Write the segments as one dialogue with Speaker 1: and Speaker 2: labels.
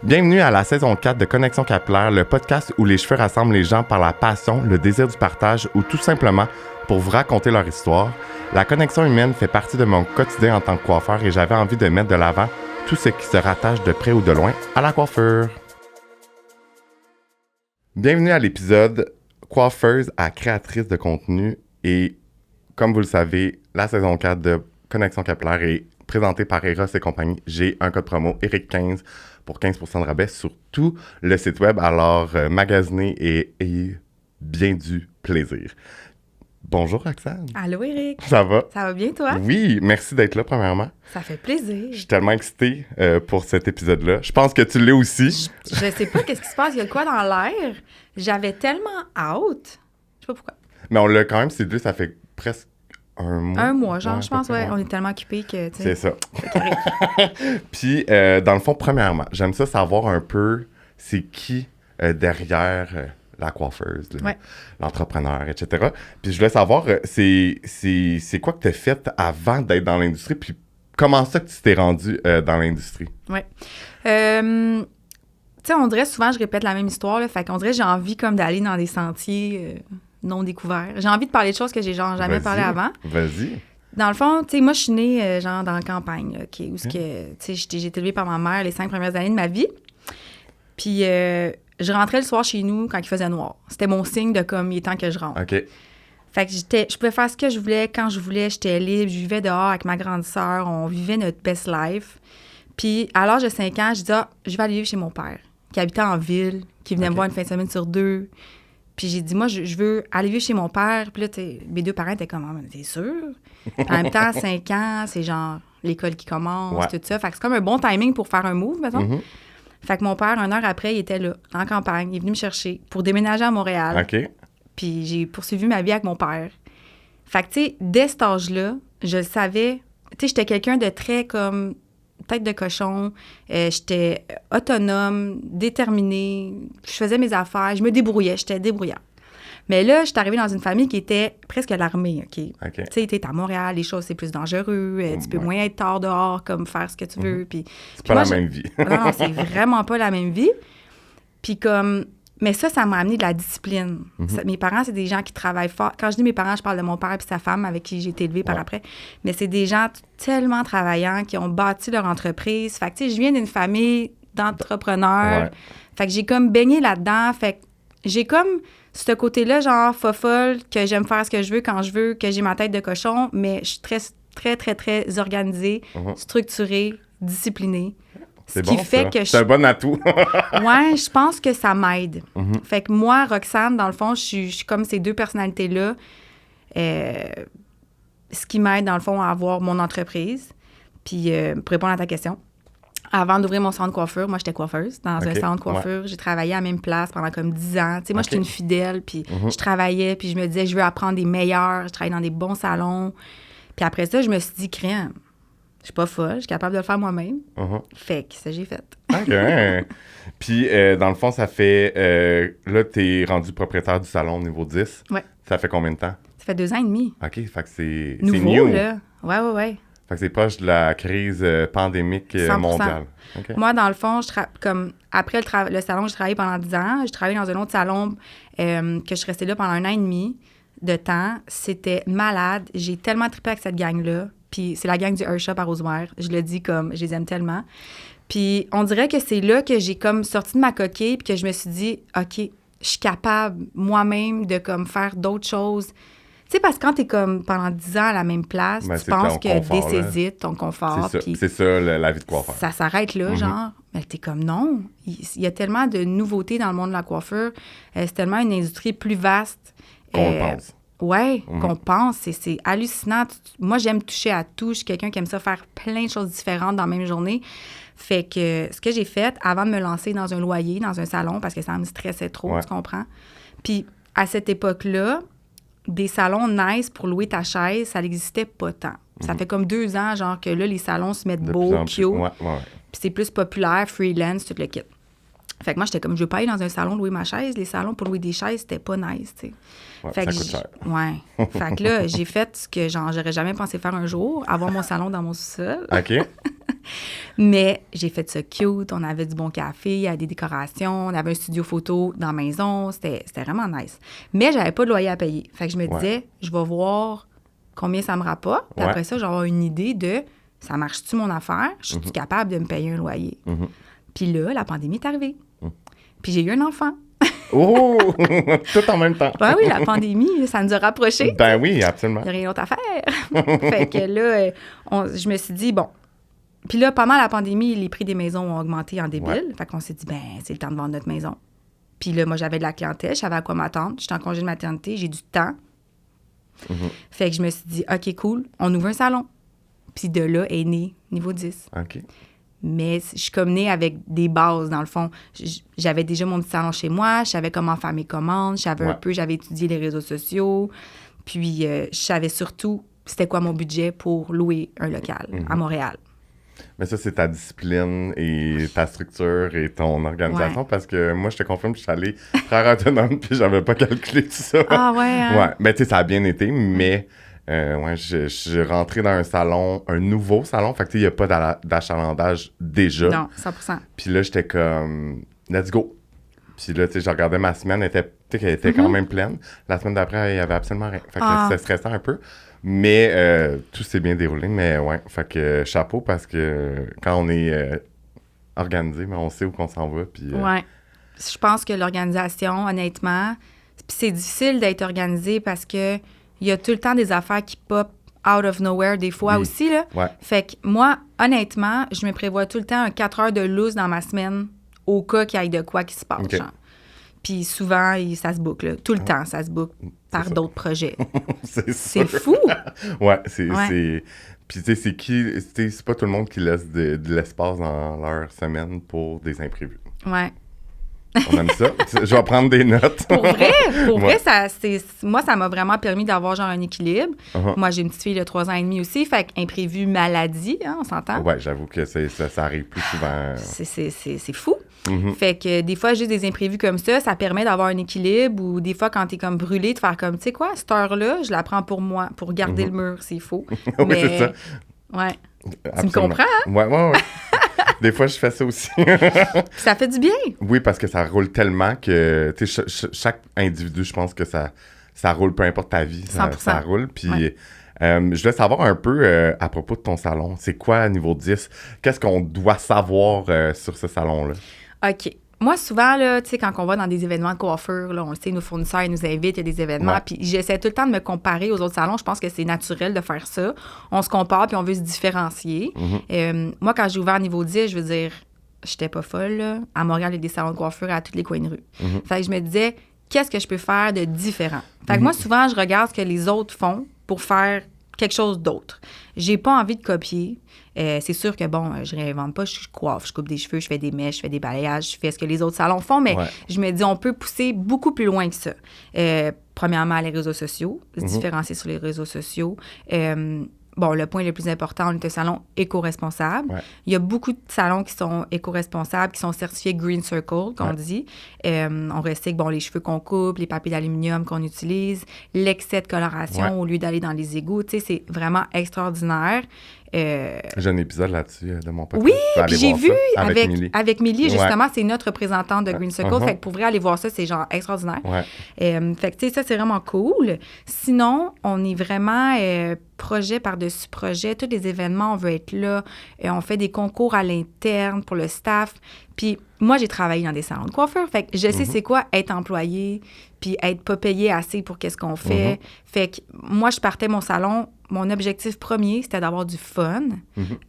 Speaker 1: Bienvenue à la saison 4 de Connexion Capillaire, le podcast où les cheveux rassemblent les gens par la passion, le désir du partage ou tout simplement pour vous raconter leur histoire. La connexion humaine fait partie de mon quotidien en tant que coiffeur et j'avais envie de mettre de l'avant tout ce qui se rattache de près ou de loin à la coiffure. Bienvenue à l'épisode Coiffeuse à créatrice de contenu et comme vous le savez, la saison 4 de Connexion Capillaire est présentée par Eros et compagnie. J'ai un code promo ERIC15 pour 15% de rabais sur tout le site web. Alors, magasinez et ayez bien du plaisir. Bonjour Roxane.
Speaker 2: Allô Eric.
Speaker 1: Ça va?
Speaker 2: Ça va bien toi?
Speaker 1: Oui, merci d'être là premièrement.
Speaker 2: Ça fait plaisir.
Speaker 1: Je suis tellement excitée pour cet épisode-là. Je pense que tu l'es aussi.
Speaker 2: Je sais pas qu'est-ce qui se passe, il y a quoi dans l'air. J'avais tellement hâte. Je sais pas pourquoi.
Speaker 1: Mais on l'a quand même séduit, ça fait presque un mois.
Speaker 2: Un mois, genre,
Speaker 1: ouais,
Speaker 2: je pense, ouais.
Speaker 1: ouais.
Speaker 2: On est tellement occupés que, tu
Speaker 1: C'est
Speaker 2: sais.
Speaker 1: ça. Puis, dans le fond, premièrement, j'aime ça savoir un peu c'est qui derrière la coiffeuse, l'entrepreneur, etc. Puis, je voulais savoir, c'est quoi que tu as fait avant d'être dans l'industrie, puis comment ça que tu t'es rendu dans l'industrie?
Speaker 2: Ouais. Tu sais, on dirait souvent, je répète la même histoire, là, fait qu'on dirait j'ai envie comme d'aller dans des sentiers non découverts. J'ai envie de parler de choses que j'ai genre jamais parlé avant.
Speaker 1: Vas-y.
Speaker 2: Dans le fond, tu sais, moi, je suis née genre dans la campagne, là, où ce que, tu sais, j'ai été élevée par ma mère les 5 premières années de ma vie. Puis, je rentrais le soir chez nous quand il faisait noir. C'était mon signe de comme, il est temps que je rentre.
Speaker 1: OK.
Speaker 2: Fait que je pouvais faire ce que je voulais, quand je voulais, j'étais libre, je vivais dehors avec ma grande sœur, on vivait notre best life. Puis, à l'âge de 5 ans, je disais, je vais aller vivre chez mon père, qui habitait en ville, qui venait me voir une fin de semaine sur 2. Puis j'ai dit, moi, je veux aller vivre chez mon père. Puis là, mes 2 parents étaient comme, ah, t'es sûr? En même temps, 5 ans, c'est genre l'école qui commence, tout ça. Fait que c'est comme un bon timing pour faire un move, mettons.
Speaker 1: Mm-hmm.
Speaker 2: Fait que mon père, 1 heure après, il était là, en campagne. Il est venu me chercher pour déménager à Montréal.
Speaker 1: OK.
Speaker 2: Puis j'ai poursuivi ma vie avec mon père. Fait que, tu sais, dès cet âge-là, je le savais. Tu sais, j'étais quelqu'un de très comme tête de cochon. J'étais autonome, déterminée. Je faisais mes affaires. Je me débrouillais. J'étais débrouillard. Mais là, je suis arrivée dans une famille qui était presque l'armée, OK? Tu sais, t'es à Montréal, les choses, c'est plus dangereux. Tu peux moins être tard dehors, comme faire ce que tu veux. Puis
Speaker 1: c'est pas la même vie.
Speaker 2: non, c'est vraiment pas la même vie. Puis comme... Mais ça m'a amené de la discipline. Mes parents, c'est des gens qui travaillent fort. Quand je dis mes parents, je parle de mon père et sa femme avec qui j'ai été élevée par après. Mais c'est des gens tellement travaillants qui ont bâti leur entreprise. Fait que, tu sais, je viens d'une famille d'entrepreneurs. Fait que j'ai comme baigné là-dedans. Fait que j'ai comme ce côté-là, genre fofolle, que j'aime faire ce que je veux quand je veux, que j'ai ma tête de cochon, mais je suis très, très, très, très organisée, structurée, disciplinée.
Speaker 1: C'est
Speaker 2: ce qui
Speaker 1: bon,
Speaker 2: fait
Speaker 1: ça.
Speaker 2: que
Speaker 1: C'est un bon atout.
Speaker 2: Ouais, je pense que ça m'aide. Fait que moi, Roxane, dans le fond, je suis comme ces 2 personnalités-là. Ce qui m'aide, dans le fond, à avoir mon entreprise. Puis, pour répondre à ta question, avant d'ouvrir mon salon de coiffure, moi, j'étais coiffeuse dans un salon de coiffure. J'ai travaillé à la même place pendant comme 10 ans. Tu sais, moi, j'étais une fidèle, puis je travaillais, puis je me disais, je veux apprendre des meilleurs. Je travaillais dans des bons salons. Puis après ça, je me suis dit, crème. Je suis pas folle, je suis capable de le faire moi-même. Fait que ça, j'ai fait.
Speaker 1: OK. Puis, dans le fond, ça fait... là, t'es rendu propriétaire du salon niveau 10.
Speaker 2: Ouais.
Speaker 1: Ça fait combien de temps?
Speaker 2: Ça fait 2 ans et demi.
Speaker 1: OK, fait que c'est
Speaker 2: Nouveau,
Speaker 1: new.
Speaker 2: là. Ouais.
Speaker 1: Fait que c'est proche de la crise pandémique
Speaker 2: 100%.
Speaker 1: mondiale. Okay.
Speaker 2: Moi, dans le fond, comme après le salon, j'ai travaillé pendant 10 ans. J'ai travaillé dans un autre salon que je suis restée là pendant 1 an et demi de temps. C'était malade. J'ai tellement trippé avec cette gang-là. Puis c'est la gang du Hershop à Rosemère. Je le dis comme, je les aime tellement. Puis on dirait que c'est là que j'ai comme sorti de ma coquille puis que je me suis dit, OK, je suis capable moi-même de comme faire d'autres choses. Tu sais, parce que quand t'es comme pendant 10 ans à la même place, tu penses que dessaisir ton confort.
Speaker 1: C'est ça la vie de coiffeur.
Speaker 2: Ça s'arrête là, genre. Mais t'es comme, non. Il y a tellement de nouveautés dans le monde de la coiffure. C'est tellement une industrie plus vaste.
Speaker 1: Qu'on pense.
Speaker 2: Oui, qu'on pense. C'est hallucinant. Moi, j'aime toucher à tout. Je suis quelqu'un qui aime ça faire plein de choses différentes dans la même journée. Fait que ce que j'ai fait, avant de me lancer dans un loyer, dans un salon, parce que ça me stressait trop, tu comprends? Puis, à cette époque-là, des salons nice pour louer ta chaise, ça n'existait pas tant. Ça fait comme 2 ans, genre, que là, les salons se mettent beaux, cute. Puis c'est plus populaire, freelance, tout le kit. Fait que moi, j'étais comme, je veux pas aller dans un salon louer ma chaise. Les salons pour louer des chaises, c'était pas nice, tu sais.
Speaker 1: Ouais,
Speaker 2: fait
Speaker 1: ça
Speaker 2: que
Speaker 1: coûte cher.
Speaker 2: Ouais. Fait que là, j'ai fait ce que, genre, j'aurais jamais pensé faire un jour, avoir mon salon dans mon sous-sol.
Speaker 1: OK.
Speaker 2: Mais j'ai fait ça cute. On avait du bon café, il y avait des décorations, on avait un studio photo dans la maison. C'était vraiment nice. Mais j'avais pas de loyer à payer. Fait que je me disais, je vais voir combien ça me rapporte. Puis après ça, je vais avoir une idée de ça marche-tu mon affaire? Je suis capable de me payer un loyer? Puis là, la pandémie est arrivée. Puis j'ai eu un enfant.
Speaker 1: Oh! Tout en même temps.
Speaker 2: Ben oui, la pandémie, ça nous a rapprochés.
Speaker 1: Ben oui, absolument.
Speaker 2: Il n'y a rien d'autre à faire. Fait que là, je me suis dit, bon. Puis là, pendant la pandémie, les prix des maisons ont augmenté en débile. Fait qu'on s'est dit, ben c'est le temps de vendre notre maison. Puis là, moi, j'avais de la clientèle, je savais à quoi m'attendre. J'étais en congé de maternité, j'ai du temps. Fait que je me suis dit, OK, cool, on ouvre un salon. Puis de là est né niveau 10.
Speaker 1: OK.
Speaker 2: Mais je suis comme née avec des bases, dans le fond. J'avais déjà mon petit salon chez moi, je savais comment faire mes commandes, j'avais étudié les réseaux sociaux, puis je savais surtout c'était quoi mon budget pour louer un local à Montréal.
Speaker 1: Mais ça, c'est ta discipline et ta structure et ton organisation, parce que moi, je te confirme, je suis allée faire autonome, puis j'avais pas calculé tout ça.
Speaker 2: Ah ouais, hein?
Speaker 1: Ouais, mais tu sais, ça a bien été, mais... je suis rentré dans un salon, un nouveau salon, fait que tu sais, il n'y a pas d'achalandage déjà.
Speaker 2: Non, 100%.
Speaker 1: Puis là, j'étais comme, let's go. Puis là, tu sais, je regardais ma semaine, elle était quand même pleine. La semaine d'après, il n'y avait absolument rien. Fait que c'était stressant un peu. Mais tout s'est bien déroulé. Mais ouais, fait que chapeau, parce que quand on est organisé, mais on sait où qu'on s'en va. Puis,
Speaker 2: ouais. Je pense que l'organisation, honnêtement, puis c'est difficile d'être organisé parce que il y a tout le temps des affaires qui pop out of nowhere des fois aussi, là.
Speaker 1: Ouais.
Speaker 2: Fait que moi, honnêtement, je me prévois tout le temps un 4 heures de loose dans ma semaine au cas qu'il y ait de quoi qui se passe, genre. Puis souvent, ça se boucle, là. Tout le temps, ça se boucle par d'autres projets. C'est fou!
Speaker 1: Ouais, c'est... Puis tu sais, c'est pas tout le monde qui laisse de l'espace dans leur semaine pour des imprévus.
Speaker 2: Ouais.
Speaker 1: On aime ça. Je vais prendre des notes.
Speaker 2: Pour vrai, moi, ça m'a vraiment permis d'avoir genre un équilibre. Moi, j'ai une petite fille de 3 ans et demi aussi, fait qu'imprévu maladie, hein, on s'entend?
Speaker 1: Ouais, j'avoue que ça arrive plus souvent.
Speaker 2: C'est fou. Fait que des fois, juste des imprévus comme ça permet d'avoir un équilibre, ou des fois, quand t'es comme brûlé, de faire comme, tu sais quoi, cette heure-là, je la prends pour moi, pour garder le mur, c'est faux.
Speaker 1: Oui,
Speaker 2: mais
Speaker 1: c'est ça.
Speaker 2: Ouais.
Speaker 1: Absolument.
Speaker 2: Tu me comprends, hein?
Speaker 1: Ouais. Des fois, je fais ça aussi.
Speaker 2: Ça fait du bien. Oui,
Speaker 1: parce que ça roule tellement que, tu sais, chaque individu, je pense que ça roule, peu importe ta vie, ça roule. Puis, je voulais savoir un peu à propos de ton salon. C'est quoi, niveau 10? Qu'est-ce qu'on doit savoir sur ce salon-là?
Speaker 2: OK. Moi, souvent, là, tu sais, quand on va dans des événements de coiffure, là, on le sait, nos fournisseurs, ils nous invitent, il y a des événements, puis j'essaie tout le temps de me comparer aux autres salons. Je pense que c'est naturel de faire ça. On se compare, puis on veut se différencier. Moi, quand j'ai ouvert niveau 10, je veux dire, j'étais pas folle, là. À Montréal, il y a des salons de coiffure à tous les coins de rue. Fait que je me disais, qu'est-ce que je peux faire de différent? Fait que moi, souvent, je regarde ce que les autres font pour faire quelque chose d'autre. J'ai pas envie de copier. C'est sûr que, bon, je réinvente pas, je coiffe, je coupe des cheveux, je fais des mèches, je fais des balayages, je fais ce que les autres salons font, mais je me dis, on peut pousser beaucoup plus loin que ça. Premièrement, les réseaux sociaux, se différencier sur les réseaux sociaux. Bon, le point le plus important, on est un salon éco-responsable. Il y a beaucoup de salons qui sont éco-responsables, qui sont certifiés Green Circle, qu'on dit. On recycle, bon, les cheveux qu'on coupe, les papiers d'aluminium qu'on utilise, l'excès de coloration au lieu d'aller dans les égouts. Tu sais, c'est vraiment extraordinaire.
Speaker 1: J'ai un épisode là-dessus de mon podcast.
Speaker 2: Oui, puis j'ai vu
Speaker 1: avec
Speaker 2: Millie, justement, c'est notre représentante de Green Circle. Fait que pour vrai, aller voir ça, c'est genre extraordinaire. Fait que, tu sais, ça, c'est vraiment cool. Sinon, on est vraiment projet par-dessus projet. Tous les événements, on veut être là. On fait des concours à l'interne pour le staff. Puis moi, j'ai travaillé dans des salons de coiffure. Fait que je sais c'est quoi être employé, puis être pas payé assez pour qu'est-ce qu'on fait. Fait que moi, je partais mon salon. Mon objectif premier, c'était d'avoir du fun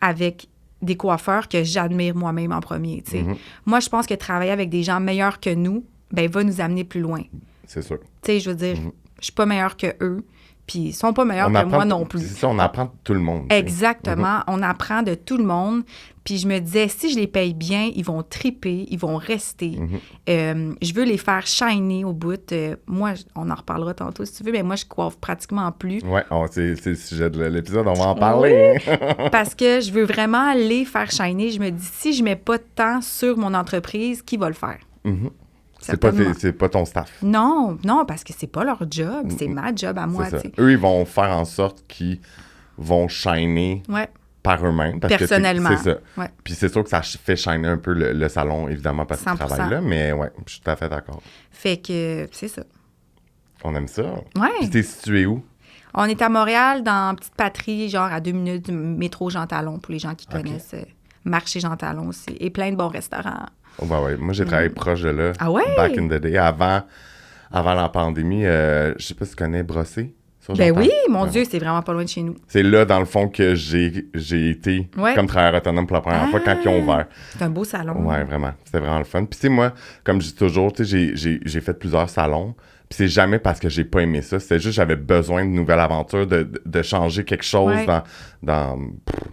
Speaker 2: avec des coiffeurs que j'admire moi-même en premier, tu sais. Moi, je pense que travailler avec des gens meilleurs que nous, ben va nous amener plus loin.
Speaker 1: C'est sûr.
Speaker 2: Tu sais, je veux dire, je suis pas meilleure que eux, puis ils sont pas meilleurs que moi non plus.
Speaker 1: C'est ça, on apprend de tout le monde.
Speaker 2: Exactement, on apprend de tout le monde. Puis je me disais, si je les paye bien, ils vont triper, ils vont rester. Je veux les faire shiner au bout. Moi, on en reparlera tantôt si tu veux, mais moi, je coiffe pratiquement plus.
Speaker 1: Oui, c'est le sujet de l'épisode, on va en parler.
Speaker 2: Parce que je veux vraiment les faire shiner. Je me dis, si je mets pas de temps sur mon entreprise, qui va le faire?
Speaker 1: C'est pas ton staff.
Speaker 2: Non, parce que c'est pas leur job, c'est ma job à moi.
Speaker 1: Eux, ils vont faire en sorte qu'ils vont shiner par eux-mêmes.
Speaker 2: Personnellement.
Speaker 1: C'est ça.
Speaker 2: Ouais.
Speaker 1: Puis c'est sûr que ça fait shiner un peu le salon, évidemment, parce qu'ils
Speaker 2: 100%.
Speaker 1: travaillent là, mais ouais, je suis tout à fait d'accord.
Speaker 2: Fait que c'est ça.
Speaker 1: On aime ça.
Speaker 2: Ouais.
Speaker 1: Puis t'es situé où?
Speaker 2: On est à Montréal, dans une petite patrie, genre à 2 minutes du métro Jean Talon, pour les gens qui connaissent. Marché Jean Talon aussi. Et plein de bons restaurants.
Speaker 1: Oh, ben ouais. Moi, j'ai travaillé proche de là.
Speaker 2: Ah ouais?
Speaker 1: Back in the day. Avant la pandémie, je sais pas si tu connais Brossé.
Speaker 2: Ben oui, mon Dieu, c'est vraiment pas loin de chez nous.
Speaker 1: C'est là, dans le fond, que j'ai été comme travailleur autonome pour la première fois quand ils ont ouvert.
Speaker 2: C'est un beau salon.
Speaker 1: Ouais, vraiment. C'était vraiment le fun. Puis, tu sais, moi, comme je dis toujours, tu sais, j'ai fait plusieurs salons. Puis, c'est jamais parce que j'ai pas aimé ça. C'était juste j'avais besoin de nouvelles aventures, de changer quelque chose dans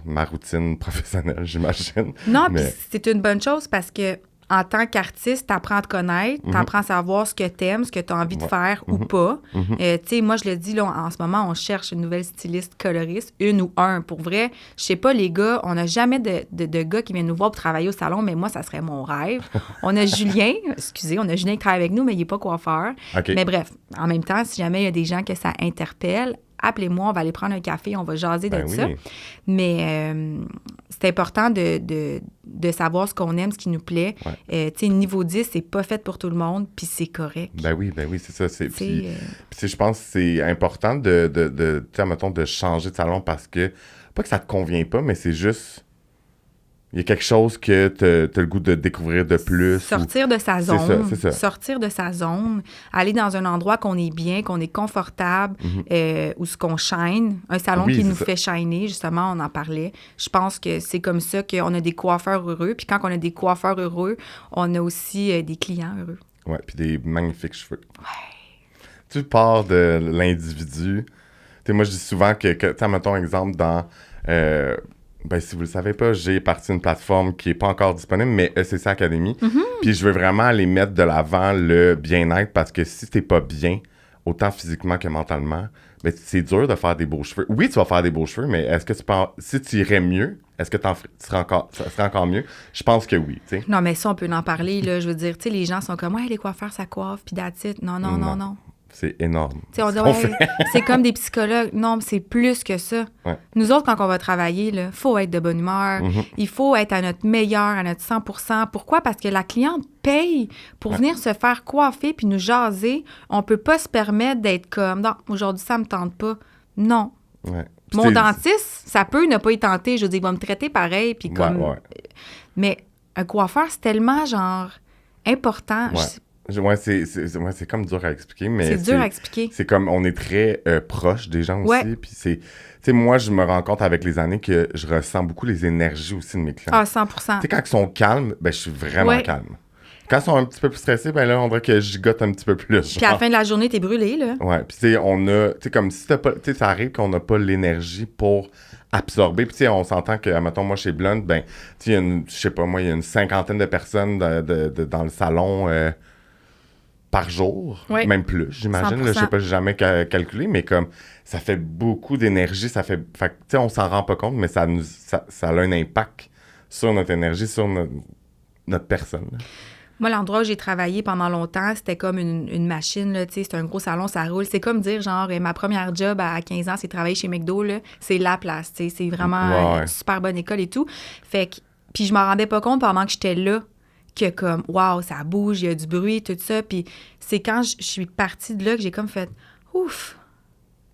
Speaker 1: ma routine professionnelle, j'imagine.
Speaker 2: Non, puis c'est une bonne chose parce que en tant qu'artiste, t'apprends à te connaître, t'apprends à savoir ce que t'aimes, ce que t'as envie de faire ou pas. Tu sais, moi, je le dis, là, en ce moment, on cherche une nouvelle styliste coloriste, une ou un. Pour vrai, je sais pas, les gars, on n'a jamais de gars qui viennent nous voir pour travailler au salon, mais moi, ça serait mon rêve. On a Julien, on a Julien qui travaille avec nous, mais il n'est pas coiffeur.
Speaker 1: Okay.
Speaker 2: Mais bref, en même temps, si jamais il y a des gens que ça interpelle, appelez-moi, on va aller prendre un café, on va jaser de ça. Mais c'est important de savoir ce qu'on aime, ce qui nous plaît. Tu sais, niveau 10, c'est pas fait pour tout le monde, puis c'est correct.
Speaker 1: Ben oui, c'est ça. Puis je pense que c'est important de mettons, de changer de salon parce que, pas que ça te convient pas, mais c'est juste... Il y a quelque chose que t'as le goût de découvrir de plus.
Speaker 2: Sortir de sa zone.
Speaker 1: C'est ça.
Speaker 2: Sortir de sa zone. Aller dans un endroit qu'on est bien, qu'on est confortable, où ce qu'on shine. Un salon qui nous fait shiner, justement, on en parlait. Je pense que c'est comme ça qu'on a des coiffeurs heureux. Puis quand on a des coiffeurs heureux, on a aussi des clients heureux.
Speaker 1: Ouais, puis des magnifiques cheveux.
Speaker 2: Ouais.
Speaker 1: Tu pars de l'individu. Tu sais, moi, je dis souvent que tu sais, mettons exemple dans... ben, si vous le savez pas, j'ai parti d'une plateforme qui est pas encore disponible, mais ECC Academy. Puis je veux vraiment aller mettre de l'avant le bien-être parce que si t'es pas bien, autant physiquement que mentalement, ben c'est dur de faire des beaux cheveux. Oui, tu vas faire des beaux cheveux, mais est-ce que si tu irais mieux, est-ce que ça serait encore mieux? Je pense que oui, tu sais.
Speaker 2: Non, mais ça, on peut en parler, là. Je veux dire, tu sais, les gens sont comme, ouais, les coiffeurs, ça coiffe, puis that's it. Non.
Speaker 1: C'est énorme.
Speaker 2: On dit, ouais, c'est comme des psychologues. Non, mais c'est plus que ça.
Speaker 1: Ouais.
Speaker 2: Nous autres, quand on va travailler, il faut être de bonne humeur. Il faut être à notre meilleur, à notre 100%. Pourquoi? Parce que la cliente paye pour venir se faire coiffer puis nous jaser. On peut pas se permettre d'être comme, non, aujourd'hui, ça me tente pas. Non.
Speaker 1: Ouais.
Speaker 2: Mon dentiste, ça peut ne pas y tenter. Je veux dire, il va me traiter pareil. Puis comme... Mais un coiffeur, c'est tellement, genre, important.
Speaker 1: Ouais, c'est comme dur à expliquer, mais
Speaker 2: c'est dur à expliquer.
Speaker 1: C'est comme, on est très proche des gens aussi, puis tu sais, moi, je me rends compte avec les années que je ressens beaucoup les énergies aussi de mes clients.
Speaker 2: Ah, 100%.
Speaker 1: Tu sais, quand ils sont calmes, ben je suis vraiment calme. Quand ils sont un petit peu plus stressés, ben là, on dirait que je gigote un petit peu plus.
Speaker 2: Puis à la fin de la journée, t'es brûlé, là.
Speaker 1: Ouais, puis tu sais, tu sais, comme si t'as pas, tu sais, ça arrive qu'on n'a pas l'énergie pour absorber. Puis tu sais, on s'entend que, mettons, moi, chez Blunt, ben, tu sais, je sais pas, moi, il y a une 50aine de personnes dans le salon... par jour, même plus, j'imagine. Je sais pas, j'ai jamais calculé, mais comme ça fait beaucoup d'énergie, tu sais, on s'en rend pas compte, mais ça a un impact sur notre énergie, sur notre personne. Là.
Speaker 2: Moi, l'endroit où j'ai travaillé pendant longtemps, c'était comme une machine, là, tu sais, c'est un gros salon, ça roule. C'est comme dire, genre, ma première job à 15 ans, c'est travailler chez McDo, là, c'est la place, tu sais, c'est vraiment une super bonne école et tout. Fait que, puis je m'en rendais pas compte pendant que j'étais là, que comme, waouh, ça bouge, il y a du bruit, tout ça. Puis c'est quand je suis partie de là que j'ai comme fait, ouf.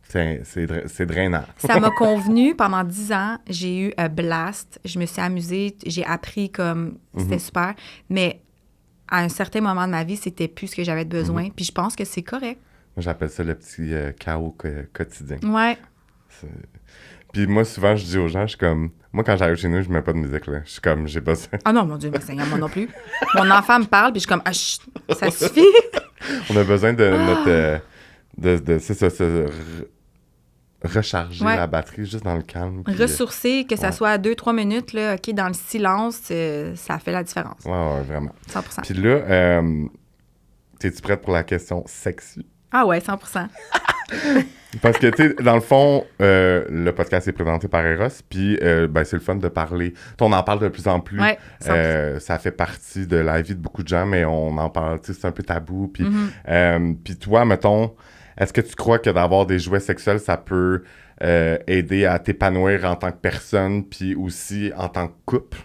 Speaker 1: C'est drainant.
Speaker 2: Ça m'a convenu pendant 10 ans. J'ai eu un blast. Je me suis amusée. J'ai appris comme, c'était super. Mais à un certain moment de ma vie, c'était plus ce que j'avais besoin. Puis je pense que c'est correct.
Speaker 1: Moi, j'appelle ça le petit chaos quotidien.
Speaker 2: Ouais.
Speaker 1: Puis moi, souvent, je dis aux gens, je suis comme... Moi, quand j'arrive chez nous, je mets pas de musique, là. Je suis comme, j'ai pas ça.
Speaker 2: Ah non, mon Dieu, mais Seigneur, moi non plus. Mon enfant me parle, puis je suis comme, ah, chut, ça suffit.
Speaker 1: On a besoin de notre... c'est ça, recharger la batterie juste dans le calme. Puis,
Speaker 2: ressourcer, que ça soit à 2-3 minutes, là, OK, dans le silence, ça fait la différence.
Speaker 1: Ouais, vraiment.
Speaker 2: 100%.
Speaker 1: Puis là, t'es-tu prête pour la question sexy?
Speaker 2: Ah ouais, 100%.
Speaker 1: Parce que, tu sais, dans le fond, le podcast est présenté par Eros, puis ben, c'est le fun de parler. On en parle de plus en plus.
Speaker 2: Ouais,
Speaker 1: ça fait partie de la vie de beaucoup de gens, mais on en parle, tu sais, c'est un peu tabou. Puis puis toi, mettons, est-ce que tu crois que d'avoir des jouets sexuels, ça peut aider à t'épanouir en tant que personne, puis aussi en tant que couple?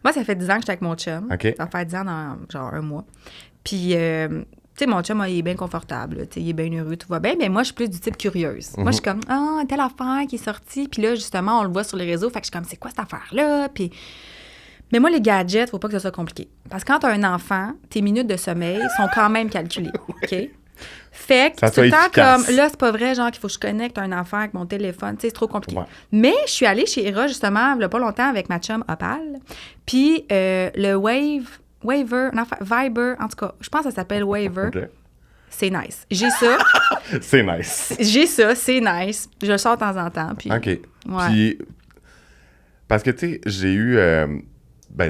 Speaker 2: Moi, ça fait 10 ans que j'étais avec mon chum.
Speaker 1: OK.
Speaker 2: Ça va faire 10 ans dans genre un mois. Puis, tu sais, mon chum, il est bien confortable. Tu sais, il est bien heureux, tout va bien. Mais moi, je suis plus du type curieuse. Moi, je suis comme, telle affaire qui est sortie. Puis là, justement, on le voit sur les réseaux. Fait que je suis comme, c'est quoi cette affaire-là? Puis... Mais moi, les gadgets, faut pas que ce soit compliqué. Parce que quand tu as un enfant, tes minutes de sommeil sont quand même calculées. OK? Fait que c'est tout le temps comme, là, c'est pas vrai, genre, qu'il faut que je connecte un enfant avec mon téléphone. Tu sais, c'est trop compliqué. Ouais. Mais je suis allée chez Era, justement, il y a pas longtemps, avec ma chum Opal. Puis le Waver, non, Viber, en tout cas, je pense que ça s'appelle Waver. Okay. C'est nice. J'ai ça.
Speaker 1: C'est nice.
Speaker 2: J'ai ça, c'est nice. Je le sors de temps en temps. Puis,
Speaker 1: OK.
Speaker 2: Ouais.
Speaker 1: Puis, parce que, tu sais, j'ai eu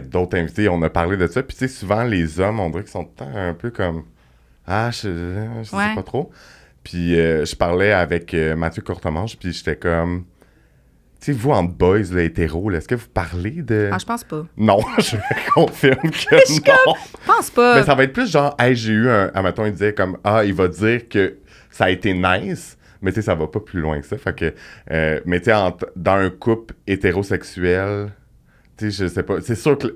Speaker 1: d'autres invités, on a parlé de ça. Puis, tu sais, souvent, les hommes, on dirait qu'ils sont tout le temps un peu comme... Ah, je sais pas trop. Puis je parlais avec Mathieu Courtemanche, puis j'étais comme... Tu sais, vous, en boys, là, hétéros, là, est-ce que vous parlez de...
Speaker 2: Ah, je pense pas.
Speaker 1: Non, je confirme que non.
Speaker 2: Je pense pas.
Speaker 1: Mais ça va être plus genre, hey, j'ai eu un... Admettons, il disait comme, il va dire que ça a été nice, mais tu sais, ça va pas plus loin que ça. Fait que... mais tu sais, dans un couple hétérosexuel, tu sais, je sais pas, c'est sûr que...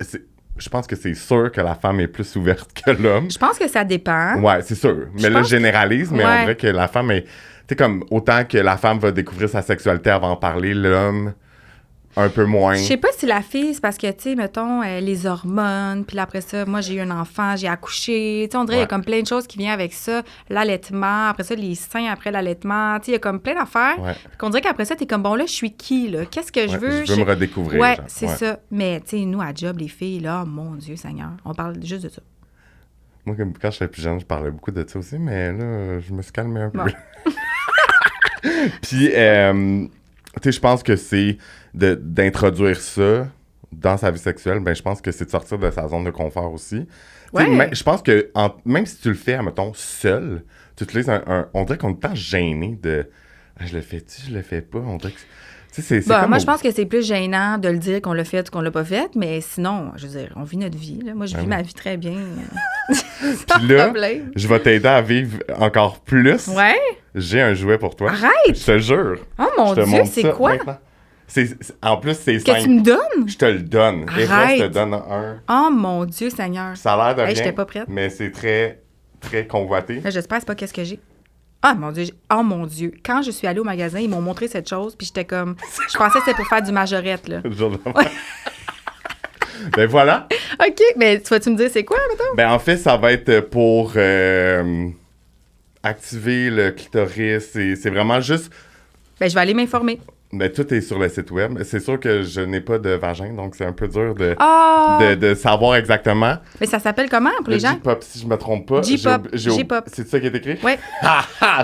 Speaker 1: Je pense que c'est sûr que la femme est plus ouverte que l'homme.
Speaker 2: Je pense que ça dépend.
Speaker 1: Ouais, c'est sûr. Mais là, je généralise, mais on dirait que la femme est... Tu sais, comme autant que la femme va découvrir sa sexualité avant de parler, l'homme, un peu moins.
Speaker 2: Je sais pas si la fille, c'est parce que, tu sais, mettons, les hormones, puis après ça, moi, j'ai eu un enfant, j'ai accouché. Tu sais, on dirait qu'il y a comme plein de choses qui viennent avec ça. L'allaitement, après ça, les seins après l'allaitement. Tu sais, il y a comme plein d'affaires. Ouais. Qu'on dirait qu'après ça, t'es comme, bon, là, je suis qui, là? Qu'est-ce que je veux?
Speaker 1: Je veux me redécouvrir.
Speaker 2: Ouais, c'est ça. Mais, tu sais, nous, à job, les filles, là, mon Dieu Seigneur, on parle juste de ça.
Speaker 1: Moi, quand j'étais plus jeune, je parlais beaucoup de ça aussi, mais là, je me suis calmé un peu. Bon. Puis, tu sais, je pense que c'est d'introduire ça dans sa vie sexuelle, ben je pense que c'est de sortir de sa zone de confort aussi. Ouais. Je pense que même si tu le fais, mettons, seul, tu utilises on dirait qu'on est tant gêné de je le fais-tu, je le fais pas, on dirait que... C'est
Speaker 2: moi, je pense que c'est plus gênant de le dire qu'on l'a fait ou qu'on l'a pas fait, mais sinon, je veux dire, on vit notre vie. Là. Moi, je vis ma vie très bien.
Speaker 1: Puis là, je vais t'aider à vivre encore plus.
Speaker 2: Ouais.
Speaker 1: J'ai un jouet pour toi.
Speaker 2: Arrête!
Speaker 1: Je te jure.
Speaker 2: Oh mon Dieu, c'est quoi?
Speaker 1: En plus, c'est simple.
Speaker 2: Que tu me donnes?
Speaker 1: Je te le donne.
Speaker 2: Arrête!
Speaker 1: Et je te donne un.
Speaker 2: Oh mon Dieu, Seigneur.
Speaker 1: Ça a l'air de rien,
Speaker 2: j'étais pas prête.
Speaker 1: Mais c'est très, très convoité.
Speaker 2: Là, j'espère que c'est pas qu'est-ce que j'ai. Ah, mon Dieu. Quand je suis allée au magasin, ils m'ont montré cette chose, puis j'étais comme... Je pensais que c'était pour faire du majorette, là.
Speaker 1: Ben voilà.
Speaker 2: OK, mais tu vas-tu me dire c'est quoi, mettons?
Speaker 1: Ben en fait, ça va être pour activer le clitoris. C'est vraiment juste...
Speaker 2: Ben je vais aller m'informer.
Speaker 1: Ben, tout est sur le site web. C'est sûr que je n'ai pas de vagin, donc c'est un peu dur de savoir exactement.
Speaker 2: Mais ça s'appelle comment pour les gens?
Speaker 1: J-pop, si je me trompe pas.
Speaker 2: J-pop.
Speaker 1: C'est ça qui est écrit?
Speaker 2: Oui.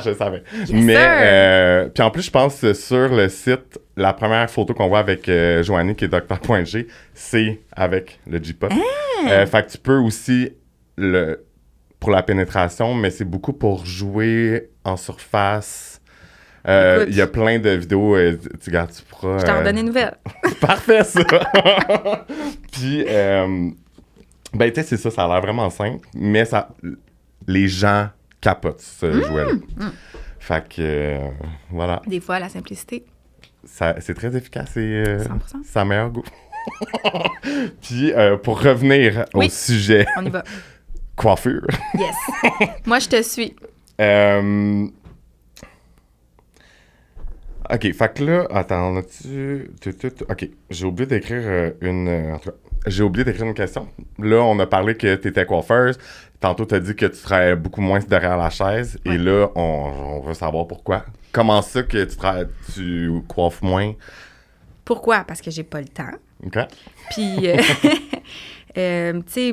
Speaker 1: Je savais. Yes, mais, puis en plus, je pense sur le site, la première photo qu'on voit avec Joanie, qui est Dr.G, c'est avec le J-pop. Fait que tu peux aussi, pour la pénétration, mais c'est beaucoup pour jouer en surface. Il y a plein de vidéos, tu pourras...
Speaker 2: Je t'en redonne une nouvelle.
Speaker 1: Parfait, ça! Puis, ben, tu sais, c'est ça, ça a l'air vraiment simple, mais les gens capotent ce jouet-là. Fait que, voilà.
Speaker 2: Des fois, la simplicité.
Speaker 1: C'est très efficace et
Speaker 2: 100%.
Speaker 1: Ça a meilleur goût. Puis, pour revenir au sujet...
Speaker 2: On y va.
Speaker 1: Coiffure.
Speaker 2: Yes. Moi, je te suis.
Speaker 1: OK, fait que là, attends, on a-tu... OK, j'ai oublié d'écrire une question. Là, on a parlé que tu étais coiffeuse. Tantôt, tu as dit que tu travaillais beaucoup moins derrière la chaise. Ouais. Et là, on veut savoir pourquoi. Comment ça que tu coiffes moins?
Speaker 2: Pourquoi? Parce que j'ai pas le temps.
Speaker 1: OK.
Speaker 2: Puis, tu sais,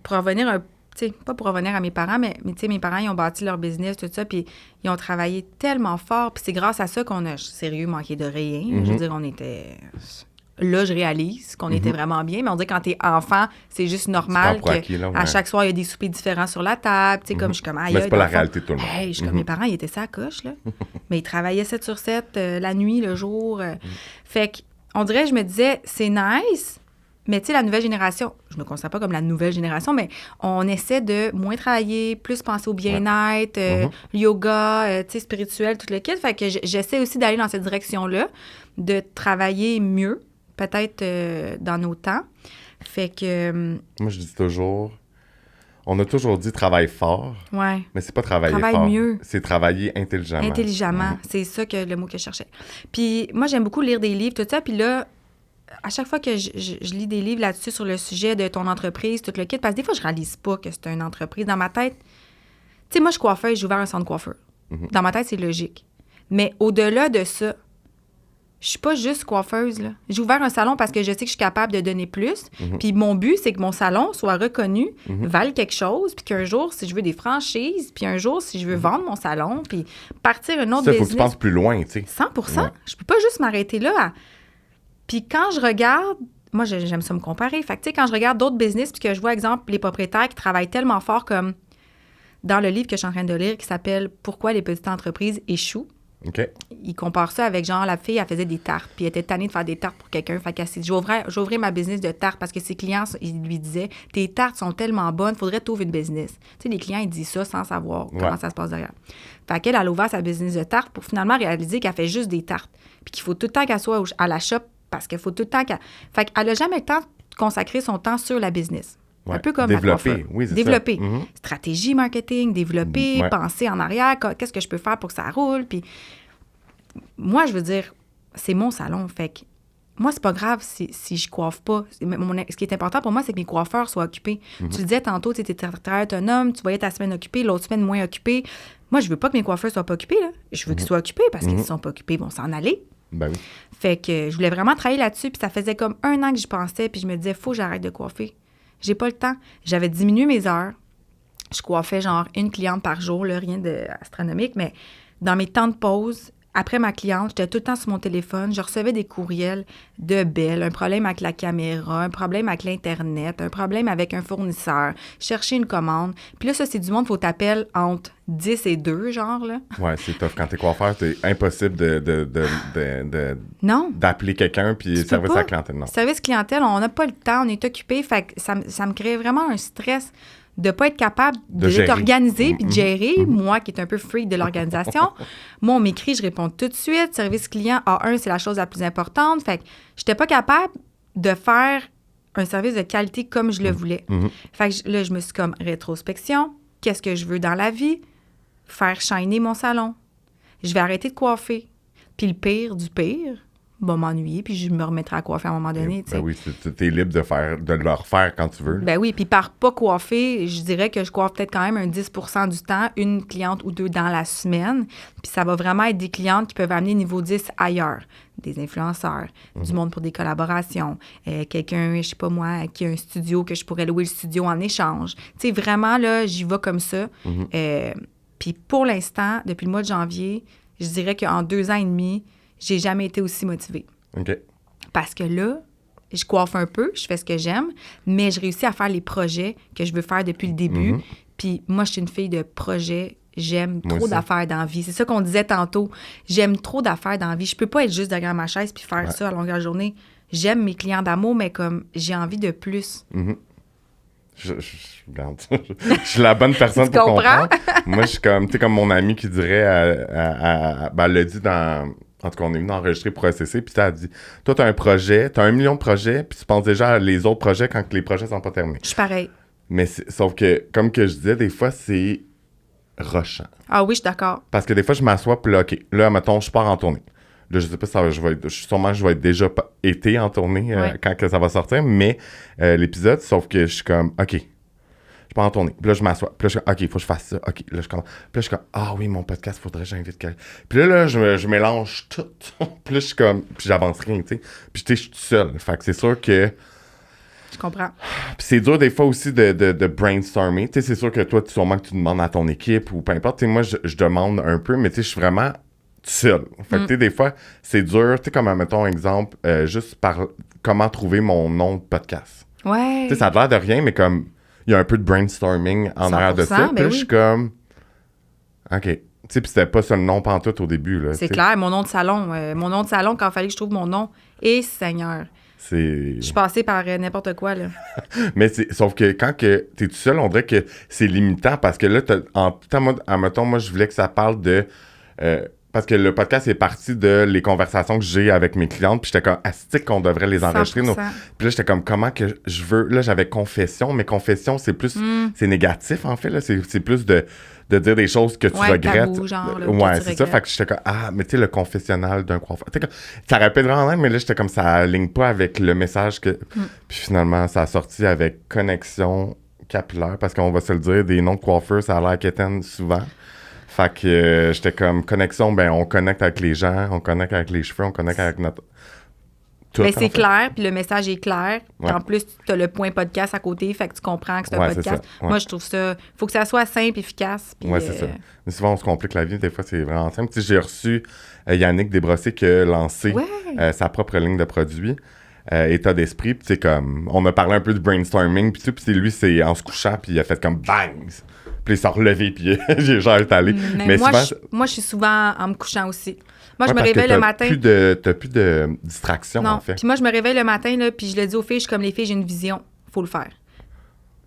Speaker 2: pour revenir un peu, tu sais, pas pour revenir à mes parents, mais tu sais, mes parents, ils ont bâti leur business, tout ça, puis ils ont travaillé tellement fort, puis c'est grâce à ça qu'on a, sérieux, manqué de rien. Je veux dire, on était... Là, je réalise qu'on était vraiment bien, mais on dit que quand t'es enfant, c'est juste normal qu'à chaque soir, il y a des soupers différents sur la table, tu sais, comme je suis comme...
Speaker 1: Mais c'est pas la réalité de tout le monde.
Speaker 2: Hey, je suis comme, mes parents, ils étaient ça à coche, là. Mais ils travaillaient 7 sur 7, la nuit, le jour. Fait qu'on dirait, je me disais, c'est nice, Mais tu sais, la nouvelle génération, je me considère pas comme la nouvelle génération, mais on essaie de moins travailler, plus penser au bien-être, yoga, tu sais, spirituel, tout le kit. Fait que j'essaie aussi d'aller dans cette direction-là, de travailler mieux, peut-être dans nos temps. Fait que...
Speaker 1: Moi, je dis toujours... On a toujours dit travaille fort,
Speaker 2: ouais.
Speaker 1: mais c'est pas travailler
Speaker 2: Travaille
Speaker 1: fort.
Speaker 2: mieux.
Speaker 1: C'est travailler intelligemment.
Speaker 2: Intelligemment, c'est ça que le mot que je cherchais. Puis moi, j'aime beaucoup lire des livres, tout ça. Puis là, à chaque fois que je lis des livres là-dessus sur le sujet de ton entreprise, tout le kit, parce que des fois, je réalise pas que c'est une entreprise. Dans ma tête, tu sais, moi, je suis coiffeuse, j'ai ouvert un centre de coiffeur. Dans ma tête, c'est logique. Mais au-delà de ça, je suis pas juste coiffeuse, là. J'ai ouvert un salon parce que je sais que je suis capable de donner plus. Puis mon but, c'est que mon salon soit reconnu, vale quelque chose, puis qu'un jour, si je veux des franchises, puis un jour, si je veux vendre mon salon, puis partir un autre
Speaker 1: ça,
Speaker 2: business...
Speaker 1: faut que tu penses plus loin, tu sais.
Speaker 2: 100%.
Speaker 1: Ouais.
Speaker 2: Je peux pas juste m'arrêter là. Puis quand je regarde... Moi, j'aime ça me comparer. Fait que, tu sais, quand je regarde d'autres business, puis que je vois, exemple, les propriétaires qui travaillent tellement fort comme dans le livre que je suis en train de lire, qui s'appelle « Pourquoi les petites entreprises échouent »,
Speaker 1: OK.
Speaker 2: il compare ça avec, genre, la fille, elle faisait des tartes, puis elle était tannée de faire des tartes pour quelqu'un. Fait qu'elle s'est dit, j'ouvrais ma business de tartes parce que ses clients, ils lui disaient, tes tartes sont tellement bonnes, faudrait t'ouvrir une business. Tu sais, les clients, ils disent ça sans savoir comment ça se passe derrière. Fait qu'elle, elle a ouvert sa business de tartes pour finalement réaliser qu'elle fait juste des tartes. Puis qu'il faut tout le temps qu'elle soit à la shop parce qu'il faut tout le temps qu'elle... Fait qu'elle a jamais le temps de consacrer son temps sur la business.
Speaker 1: Ouais.
Speaker 2: Un peu comme
Speaker 1: développer,
Speaker 2: la coiffeur.
Speaker 1: oui, c'est
Speaker 2: développer.
Speaker 1: Ça.
Speaker 2: Stratégie marketing, développer, penser en arrière, qu'est-ce que je peux faire pour que ça roule, puis... Moi, je veux dire, c'est mon salon. Fait que moi, c'est pas grave si je coiffe pas. Ce qui est important pour moi, c'est que mes coiffeurs soient occupés. Tu le disais tantôt, tu étais travailleur autonome, tu voyais ta semaine occupée, l'autre semaine moins occupée. Moi, je veux pas que mes coiffeurs soient pas occupés, là. Je veux qu'ils soient occupés parce qu'ils sont pas occupés, ils vont s'en aller.
Speaker 1: Ben oui.
Speaker 2: Fait que je voulais vraiment travailler là-dessus, puis ça faisait comme 1 an que j'y pensais, puis je me disais, faut que j'arrête de coiffer. J'ai pas le temps. J'avais diminué mes heures. Je coiffais genre 1 cliente par jour, là, rien d'astronomique, mais dans mes temps de pause, après ma cliente, j'étais tout le temps sur mon téléphone. Je recevais des courriels de Belle, un problème avec la caméra, un problème avec l'Internet, un problème avec un fournisseur, chercher une commande. Puis là, ça, c'est du monde, faut t'appeler entre 10 et 2, genre, là.
Speaker 1: Ouais, c'est tough. Quand t'es coiffeur, c'est impossible
Speaker 2: Non.
Speaker 1: d'appeler quelqu'un puis service à la clientèle. Non.
Speaker 2: Service clientèle, on n'a pas le temps, on est occupé. Fait que ça me crée vraiment un stress de ne pas être capable de t'organiser puis de gérer. Moi, qui est un peu freak de l'organisation, moi, on m'écrit, je réponds tout de suite. Service client, A1, c'est la chose la plus importante. Fait que je n'étais pas capable de faire un service de qualité comme je le voulais. Fait que là, je me suis comme rétrospection. Qu'est-ce que je veux dans la vie? Faire shiner mon salon. Je vais arrêter de coiffer. Puis le pire du pire, va m'ennuyer, puis je me remettrai à coiffer à un moment donné.
Speaker 1: Ben oui, t'es libre de le refaire quand tu veux.
Speaker 2: Ben oui, puis par pas coiffer, je dirais que je coiffe peut-être quand même un 10 du temps, 1 cliente ou 2 dans la semaine. Puis ça va vraiment être des clientes qui peuvent amener niveau 10 ailleurs. Des influenceurs, du monde pour des collaborations, quelqu'un, je sais pas moi, qui a un studio, que je pourrais louer le studio en échange. Tu sais, vraiment, là, j'y vais comme ça. Puis pour l'instant, depuis le mois de janvier, je dirais qu'en 2 ans et demi, j'ai jamais été aussi motivée.
Speaker 1: OK.
Speaker 2: Parce que là, je coiffe un peu, je fais ce que j'aime, mais je réussis à faire les projets que je veux faire depuis le début. Puis moi, je suis une fille de projet. J'aime trop d'affaires dans la vie. C'est ça qu'on disait tantôt. J'aime trop d'affaires dans la vie. Je peux pas être juste derrière ma chaise puis faire ça à longueur de journée. J'aime mes clients d'amour, mais comme j'ai envie de plus.
Speaker 1: Je suis la bonne personne pour comprendre. Moi, je suis comme, tu sais, comme mon ami qui dirait, ben, elle l'a dit dans... En tout cas, on est venu enregistrer pour ECC, puis ça a dit, toi, t'as un projet, t'as 1 million de projets, puis tu penses déjà à les autres projets quand les projets sont pas terminés.
Speaker 2: Je suis pareil.
Speaker 1: Mais sauf que, comme que je disais, des fois, c'est rushant.
Speaker 2: Ah oui, je suis d'accord.
Speaker 1: Parce que des fois, je m'assois, puis là, OK, là, mettons, je pars en tournée. Là, je sais pas si je vais être déjà été en tournée quand que ça va sortir, mais l'épisode, sauf que je suis comme, OK, je pars en tournée. Puis là, je m'assois. Puis là, je suis comme, OK, il faut que je fasse ça. OK, là, je commence. Puis là, je suis comme, ah oui, mon podcast, faudrait que j'invite quelqu'un. Puis là, je mélange tout. Puis là, je suis comme, puis j'avance rien, tu sais. Puis tu sais, je suis tout seul. Fait que c'est sûr que...
Speaker 2: Je comprends.
Speaker 1: Puis c'est dur des fois aussi de brainstormer. Tu sais, c'est sûr que toi, sûrement que tu demandes à ton équipe ou peu importe. Tu sais, moi, je demande un peu, mais tu sais, je suis vraiment tout seul. Fait que tu sais, des fois, c'est dur. Tu sais, comme, mettons, exemple, juste par comment trouver mon nom de podcast.
Speaker 2: Ouais.
Speaker 1: Tu sais, ça a l'air de rien, mais comme... Il y a un peu de brainstorming en arrière de ça. Puis je suis comme... OK. Tu sais, puis c'était pas ça le nom pantoute au début. Là,
Speaker 2: c'est clair. Mon nom de salon, quand il fallait que je trouve mon nom, et Seigneur.
Speaker 1: C'est...
Speaker 2: Je suis passée par n'importe quoi, là.
Speaker 1: Mais sauf que quand que t'es tout seul, on dirait que c'est limitant parce que là, admettons, moi, je voulais que ça parle de... parce que le podcast est parti de les conversations que j'ai avec mes clientes, puis j'étais comme, astique qu'on devrait les enregistrer.
Speaker 2: 100%.
Speaker 1: Puis là, j'étais comme, comment que je veux... Là, j'avais confession, mais confession, c'est plus... C'est négatif, en fait, là. C'est plus de dire des choses que tu regrettes.
Speaker 2: Tabou, genre, là,
Speaker 1: ouais,
Speaker 2: que tu
Speaker 1: c'est ça.
Speaker 2: regrettes.
Speaker 1: Fait que j'étais comme, mais tu sais, le confessionnal d'un coiffeur. Tu sais, ça répète vraiment même, mais là, j'étais comme, ça aligne pas avec le message que... Puis finalement, ça a sorti avec connexion capillaire, parce qu'on va se le dire, des noms de coiffeurs, ça a l'air qu'éteignent souvent. Fait que j'étais comme, connexion, ben on connecte avec les gens, on connecte avec les cheveux, on connecte avec notre... Tout,
Speaker 2: Mais
Speaker 1: en
Speaker 2: c'est
Speaker 1: fait.
Speaker 2: clair, puis le message est clair.
Speaker 1: Ouais.
Speaker 2: En plus, tu as le point podcast à côté, fait que tu comprends que c'est un
Speaker 1: Ouais, c'est
Speaker 2: podcast.
Speaker 1: ça, ouais.
Speaker 2: Moi, je trouve ça... faut que ça soit simple, efficace. Puis,
Speaker 1: Ouais, c'est ça. Mais souvent, on se complique la vie. Des fois, c'est vraiment simple. Tu sais, j'ai reçu Yannick Desbrossé qui a lancé sa propre ligne de produits, État d'esprit. Puis, tu sais, comme, on a parlé un peu de brainstorming, puis tout. Puis, lui, c'est en se couchant, puis il a fait comme bang! Puis, il s'est relevé, puis j'ai genre étalé.
Speaker 2: Mais moi,
Speaker 1: souvent,
Speaker 2: moi, je suis souvent en me couchant aussi. Moi, je
Speaker 1: ouais,
Speaker 2: me
Speaker 1: parce que
Speaker 2: réveille le matin.
Speaker 1: T'as plus de distraction,
Speaker 2: Non.
Speaker 1: en fait.
Speaker 2: Puis moi, je me réveille le matin, là, puis je le dis aux filles, je suis comme les filles, j'ai une vision. Faut le faire.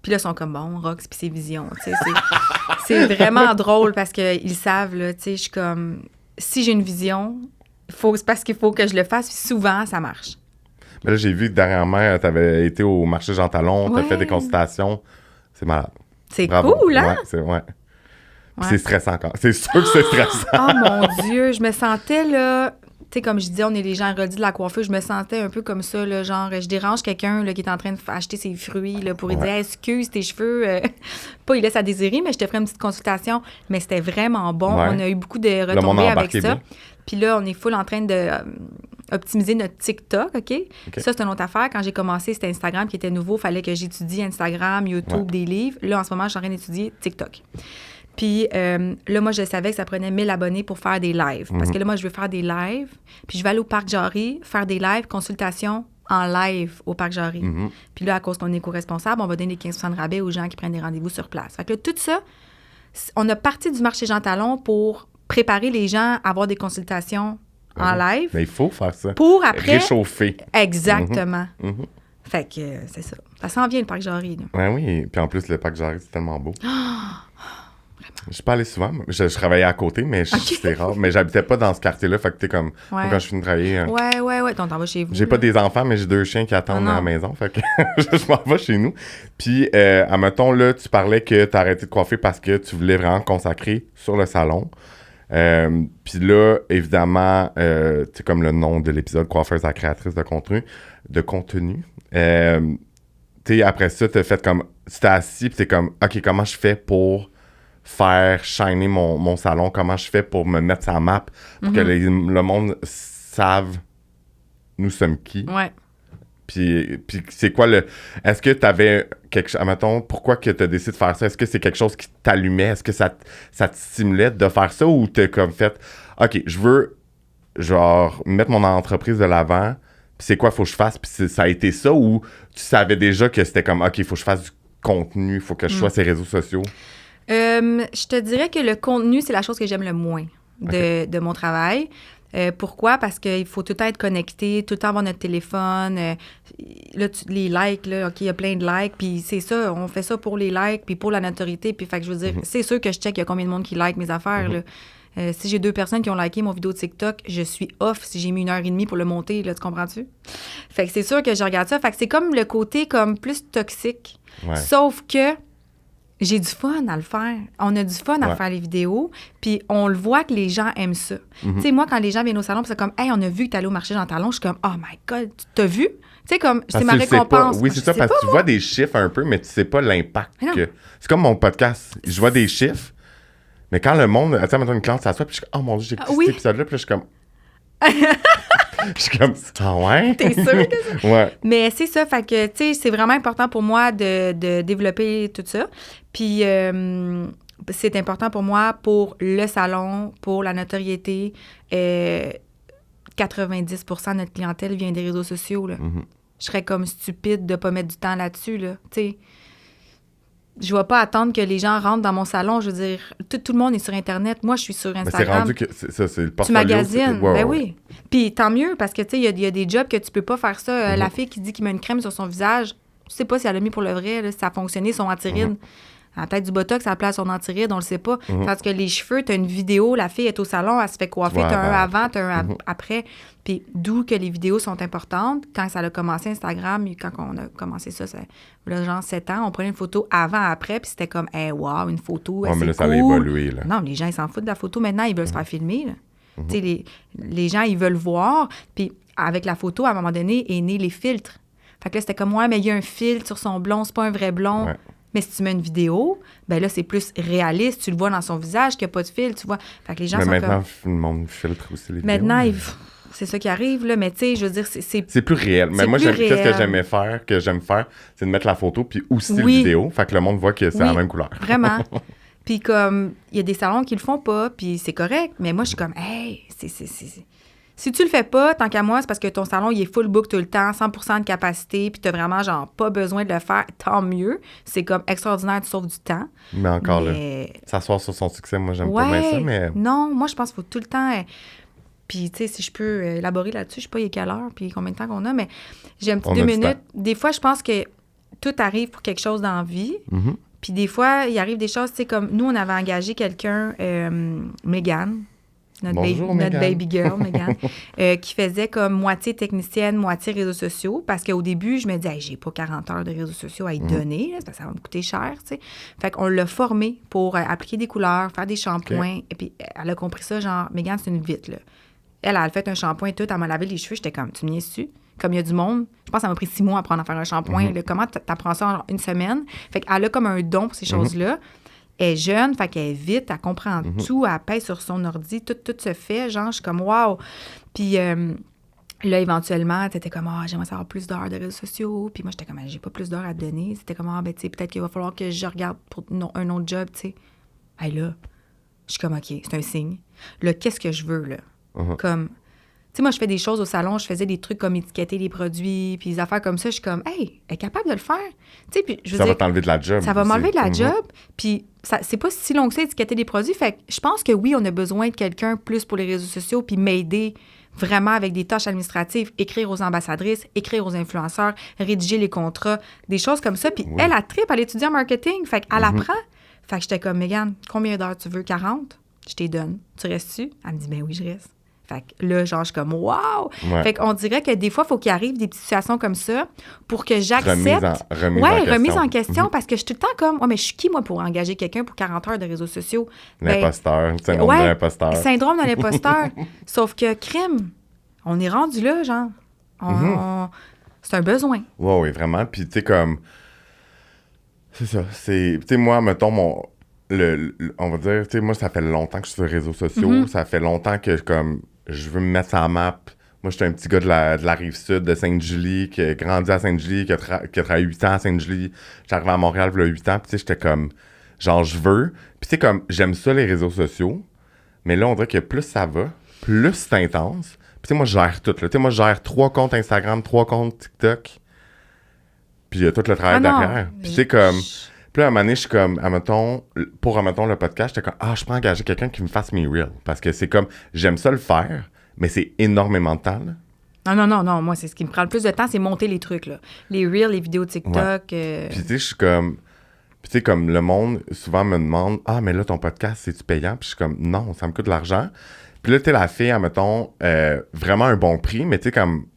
Speaker 2: Puis là, ils sont comme, bon, Rox, puis ses visions. Tu sais, c'est vraiment drôle parce qu'ils savent, là, tu sais, je suis comme, si j'ai une vision, c'est parce qu'il faut que je le fasse. Puis souvent, ça marche.
Speaker 1: Mais là, j'ai vu que dernièrement, t'avais été au marché Jean Talon, t'as fait des consultations. C'est malade.
Speaker 2: C'est
Speaker 1: Bravo.
Speaker 2: cool, hein?
Speaker 1: Ouais. Puis c'est stressant encore. C'est sûr que c'est stressant.
Speaker 2: Oh mon Dieu, je me sentais, là... Tu sais, comme je disais, on est les gens érudits de la coiffeuse. Je me sentais un peu comme ça, là, genre, je dérange quelqu'un là, qui est en train d'acheter ses fruits là, pour lui dire hey, « Excuse, tes cheveux... Pas, il laisse à désirer, mais je te ferai une petite consultation. » Mais c'était vraiment bon.
Speaker 1: Ouais.
Speaker 2: On a eu beaucoup de retombées avec ça.
Speaker 1: Bien.
Speaker 2: Puis là, on est full en train de optimiser notre TikTok, OK? Ça, c'est une autre affaire. Quand j'ai commencé, c'était Instagram qui était nouveau. Il fallait que j'étudie Instagram, YouTube, des livres. Là, en ce moment, je suis en train d'étudier TikTok. Puis là, moi, je savais que ça prenait 1000 abonnés pour faire des lives. Parce que là, moi, je veux faire des lives. Puis je vais aller au Parc Jarry, faire des lives, consultations en live au Parc Jarry. Puis là, à cause qu'on est éco-responsable, on va donner des 15% de rabais aux gens qui prennent des rendez-vous sur place. Fait que là, tout ça, on a parti du marché Jean Talon pour préparer les gens à avoir des consultations en live.
Speaker 1: Mais il faut faire ça.
Speaker 2: Pour après...
Speaker 1: Réchauffer.
Speaker 2: Exactement. Fait que c'est ça. Ça s'en vient, le Parc Jarry, là.
Speaker 1: Ouais, oui. Puis en plus, le Parc Jarry, c'est tellement beau. Je suis pas allé souvent. Je travaillais à côté, mais c'est rare. Mais j'habitais pas dans ce quartier-là. Fait que t'es comme... Moi, quand je finis de travailler...
Speaker 2: Ouais. Donc, t'en vas chez vous.
Speaker 1: J'ai pas des enfants, mais j'ai 2 chiens qui attendent à la maison. Fait que je m'en vais chez nous. Puis, admettons, là, tu parlais que t'as arrêté de coiffer parce que tu voulais vraiment consacrer sur le salon. Puis là, évidemment, c'est comme le nom de l'épisode, coiffeuse à créatrice de contenu. Tu sais, après ça, t'as fait comme... Tu t'es assis, puis t'es comme, OK, comment je fais pour faire shiner mon salon? Comment je fais pour me mettre sur la map pour que le monde save nous sommes qui?
Speaker 2: Ouais.
Speaker 1: Puis c'est quoi le... Est-ce que t'avais quelque chose... Admettons, pourquoi que t'as décidé de faire ça? Est-ce que c'est quelque chose qui t'allumait? Est-ce que ça te stimulait de faire ça? Ou t'as comme fait, OK, je veux, genre, mettre mon entreprise de l'avant, puis c'est quoi faut que je fasse? Puis ça a été ça? Ou tu savais déjà que c'était comme, OK, il faut que je fasse du contenu, il faut que je sois sur les réseaux sociaux?
Speaker 2: Je te dirais que le contenu, c'est la chose que j'aime le moins de mon travail. Pourquoi? Parce qu'il faut tout le temps être connecté, tout le temps avoir notre téléphone. Là, les likes, là, OK, il y a plein de likes, puis c'est ça, on fait ça pour les likes, puis pour la notoriété. Puis, fait que je veux dire, c'est sûr que je check il y a combien de monde qui like mes affaires, là. Si j'ai 2 personnes qui ont liké mon vidéo de TikTok, je suis off si j'ai mis 1h30 pour le monter, là, tu comprends-tu? Fait que c'est sûr que je regarde ça. Fait que c'est comme le côté comme plus toxique.
Speaker 1: Ouais.
Speaker 2: Sauf que j'ai du fun à le faire. On a du fun à faire les vidéos, puis on le voit que les gens aiment ça. Tu sais, moi, quand les gens viennent au salon, c'est comme, hey, on a vu que t'es allé au marché Jean Talon, je suis comme, oh my God, t'as vu? Tu sais, comme, c'est ma récompense.
Speaker 1: Oui, c'est ça, parce que tu vois des chiffres un peu, mais tu sais pas l'impact que... C'est comme mon podcast. Je vois des chiffres, mais quand le monde... Tu sais, maintenant, une cliente s'assoit, puis je suis comme, oh mon Dieu, j'ai écouté cet épisode-là, puis là, je suis comme... Je suis comme, ah ouais?
Speaker 2: T'es sûre que ça?
Speaker 1: Ouais.
Speaker 2: Mais c'est ça, fait que, tu sais, c'est vraiment important pour moi de développer tout ça. Puis, c'est important pour moi pour le salon, pour la notoriété. 90% de notre clientèle vient des réseaux sociaux, là. Je serais comme stupide de pas mettre du temps là-dessus, là, tu sais. je vais pas attendre que les gens rentrent dans mon salon. Je veux dire, tout le monde est sur Internet. Moi, je suis sur
Speaker 1: Mais
Speaker 2: Instagram.
Speaker 1: c'est rendu que c'est le
Speaker 2: Tu
Speaker 1: portfolio.
Speaker 2: magasines.
Speaker 1: Ouais,
Speaker 2: Ben
Speaker 1: ouais.
Speaker 2: oui. Puis tant mieux, parce que, tu sais, il y a des jobs que tu peux pas faire ça. La fille qui dit qu'il met une crème sur son visage, tu sais pas si elle l'a mis pour le vrai, là, si ça a fonctionné, son antiride. Elle a peut-être du botox à la place de son antiride, on le sait pas. Parce que les cheveux, t'as une vidéo, la fille est au salon, elle se fait coiffer,
Speaker 1: Ouais,
Speaker 2: t'as un
Speaker 1: ben,
Speaker 2: avant, t'as un après. Puis d'où que les vidéos sont importantes. Quand ça a commencé Instagram, quand on a commencé ça là, genre 7 ans, on prenait une photo avant-après, puis c'était comme, hey, wow, une photo,
Speaker 1: Ouais,
Speaker 2: c'est
Speaker 1: mais là,
Speaker 2: cool.
Speaker 1: ça a évolué, là.
Speaker 2: Non, les gens, ils s'en foutent de la photo. Maintenant, ils veulent se faire filmer, là. Tu sais, les gens, ils veulent voir. Puis avec la photo, à un moment donné, est né les filtres. Fait que là, c'était comme, ouais, mais il y a un filtre sur son blond, c'est pas un vrai blond.
Speaker 1: Ouais.
Speaker 2: Mais si tu mets une vidéo, ben là, c'est plus réaliste. Tu le vois dans son visage qu'il n'y a pas de filtre, tu vois. Fait que les gens
Speaker 1: Mais
Speaker 2: sont
Speaker 1: maintenant,
Speaker 2: comme...
Speaker 1: le monde filtre aussi les
Speaker 2: Maintenant,
Speaker 1: vidéos.
Speaker 2: c'est ça qui arrive, là. Mais tu sais, je veux dire,
Speaker 1: C'est plus réel. Mais
Speaker 2: c'est
Speaker 1: moi,
Speaker 2: plus
Speaker 1: qu'est-ce que
Speaker 2: réel.
Speaker 1: j'aime faire, c'est de mettre la photo puis aussi
Speaker 2: Oui.
Speaker 1: la vidéo. Fait que le monde voit que c'est la
Speaker 2: Oui,
Speaker 1: même couleur.
Speaker 2: Vraiment. Puis comme, il y a des salons qui le font pas, puis c'est correct. Mais moi, je suis comme, hey, si tu le fais pas, tant qu'à moi, c'est parce que ton salon, il est full book tout le temps, 100% de capacité, puis t'as vraiment, genre, pas besoin de le faire, tant mieux. C'est comme extraordinaire, tu sauves du temps.
Speaker 1: Mais encore
Speaker 2: Mais-
Speaker 1: là, s'asseoir sur son succès, moi, j'aime pas bien ça, mais...
Speaker 2: Non, moi, je pense qu'il faut tout le temps... Puis, tu sais, si je peux élaborer là-dessus, je sais pas il est quelle heure, puis combien de temps qu'on a, mais j'ai un petit
Speaker 1: On
Speaker 2: 2
Speaker 1: a du
Speaker 2: minutes.
Speaker 1: temps.
Speaker 2: Des fois, je pense que tout arrive pour quelque chose dans la vie.
Speaker 1: Mhm.
Speaker 2: Puis des fois, il arrive des choses, tu sais, comme nous, on avait engagé quelqu'un, Megan,
Speaker 1: Bonjour,
Speaker 2: notre
Speaker 1: Mégane.
Speaker 2: baby girl, Megan, qui faisait comme moitié technicienne, moitié réseaux sociaux. Parce qu'au début, je me disais, hey, j'ai pas 40 heures de réseaux sociaux à y donner, là, parce que ça va me coûter cher, tu sais. Fait qu'on l'a formée pour appliquer des couleurs, faire des shampoings. Et puis, elle a compris ça, genre, Megan, c'est une vite, là. Elle a fait un shampoing et tout, elle m'a lavé les cheveux, j'étais comme, tu me niaises dessus? Comme il y a du monde, je pense que ça m'a pris 6 mois à apprendre à faire un shampoing. Là, comment t'apprends ça en genre, une semaine? Fait qu'elle a comme un don pour ces choses-là. Elle est jeune, fait qu'elle est vite, elle comprend tout, elle pèse sur son ordi, tout se fait, genre, je suis comme, wow! Puis là, éventuellement, t'étais comme, j'aimerais savoir plus d'heures de réseaux sociaux. Puis moi, j'étais comme, j'ai pas plus d'heures à te donner. C'était comme, ben, tu sais, peut-être qu'il va falloir que je regarde pour un autre job, tu sais. Hey, là, je suis comme, OK, c'est un signe. Là, qu'est-ce que je veux, là? Comme, tu sais, moi, je fais des choses au salon, je faisais des trucs comme étiqueter les produits, puis des affaires comme ça. Je suis comme, hey, elle est capable de le faire. Tu sais, puis je veux
Speaker 1: Ça
Speaker 2: dire,
Speaker 1: va t'enlever de la job.
Speaker 2: ça va
Speaker 1: aussi.
Speaker 2: m'enlever de la job. Puis c'est pas si long que ça, étiqueter des produits. Fait que je pense que oui, on a besoin de quelqu'un plus pour les réseaux sociaux, puis m'aider vraiment avec des tâches administratives, écrire aux ambassadrices, écrire aux influenceurs, rédiger les contrats, des choses comme ça. Puis elle a tripe, elle étudie en marketing. Fait qu'elle apprend. Fait que j'étais comme, Mégane, combien d'heures tu veux? 40? Je t'ai donne. Tu restes-tu? Elle me dit, ben oui, je reste. Fait que là, genre, je suis comme, wow!
Speaker 1: Ouais.
Speaker 2: Fait qu'on dirait que des fois, il faut qu'il arrive des petites situations comme ça pour que j'accepte.
Speaker 1: Remise
Speaker 2: en question, parce que je suis tout le temps comme, mais je suis qui, moi, pour engager quelqu'un pour 40 heures de réseaux sociaux?
Speaker 1: L'imposteur, c'est syndrome de l'imposteur.
Speaker 2: Syndrome de l'imposteur. Sauf que, crime, on est rendu là, genre. C'est un besoin.
Speaker 1: Oui, vraiment. Puis, tu sais, comme... C'est ça. Tu sais, moi, mettons, on va dire, tu sais, moi, ça fait longtemps que je suis sur les réseaux sociaux. Ça fait longtemps que, comme, je veux me mettre sur la map. Moi, j'étais un petit gars de la Rive-Sud, de Sainte-Julie, qui a grandi à Sainte-Julie, qui a travaillé 8 ans à Sainte-Julie. J'arrivais à Montréal, il y a 8 ans, puis tu sais, j'étais comme, genre, je veux. Puis tu sais, comme, j'aime ça, les réseaux sociaux, mais là, on dirait que plus ça va, plus c'est intense. Puis tu sais, moi, je gère tout, là. Tu sais, moi, je gère 3 comptes Instagram, 3 comptes TikTok, puis il y a tout le travail derrière. Puis tu sais, comme... Puis là, à un moment donné, je suis comme, admettons, le podcast, j'étais comme, je peux engager quelqu'un qui me fasse mes reels. Parce que c'est comme, j'aime ça le faire, mais c'est énormément de temps, là.
Speaker 2: Non. Moi, c'est ce qui me prend le plus de temps, c'est monter les trucs, là. Les reels, les vidéos TikTok.
Speaker 1: Puis tu sais, je suis comme... Puis tu sais, comme le monde, souvent me demande, mais là, ton podcast, c'est-tu payant? Puis je suis comme, non, ça me coûte de l'argent. Puis là, tu sais, la fille, admettons, vraiment un bon prix, mais tu sais, comme,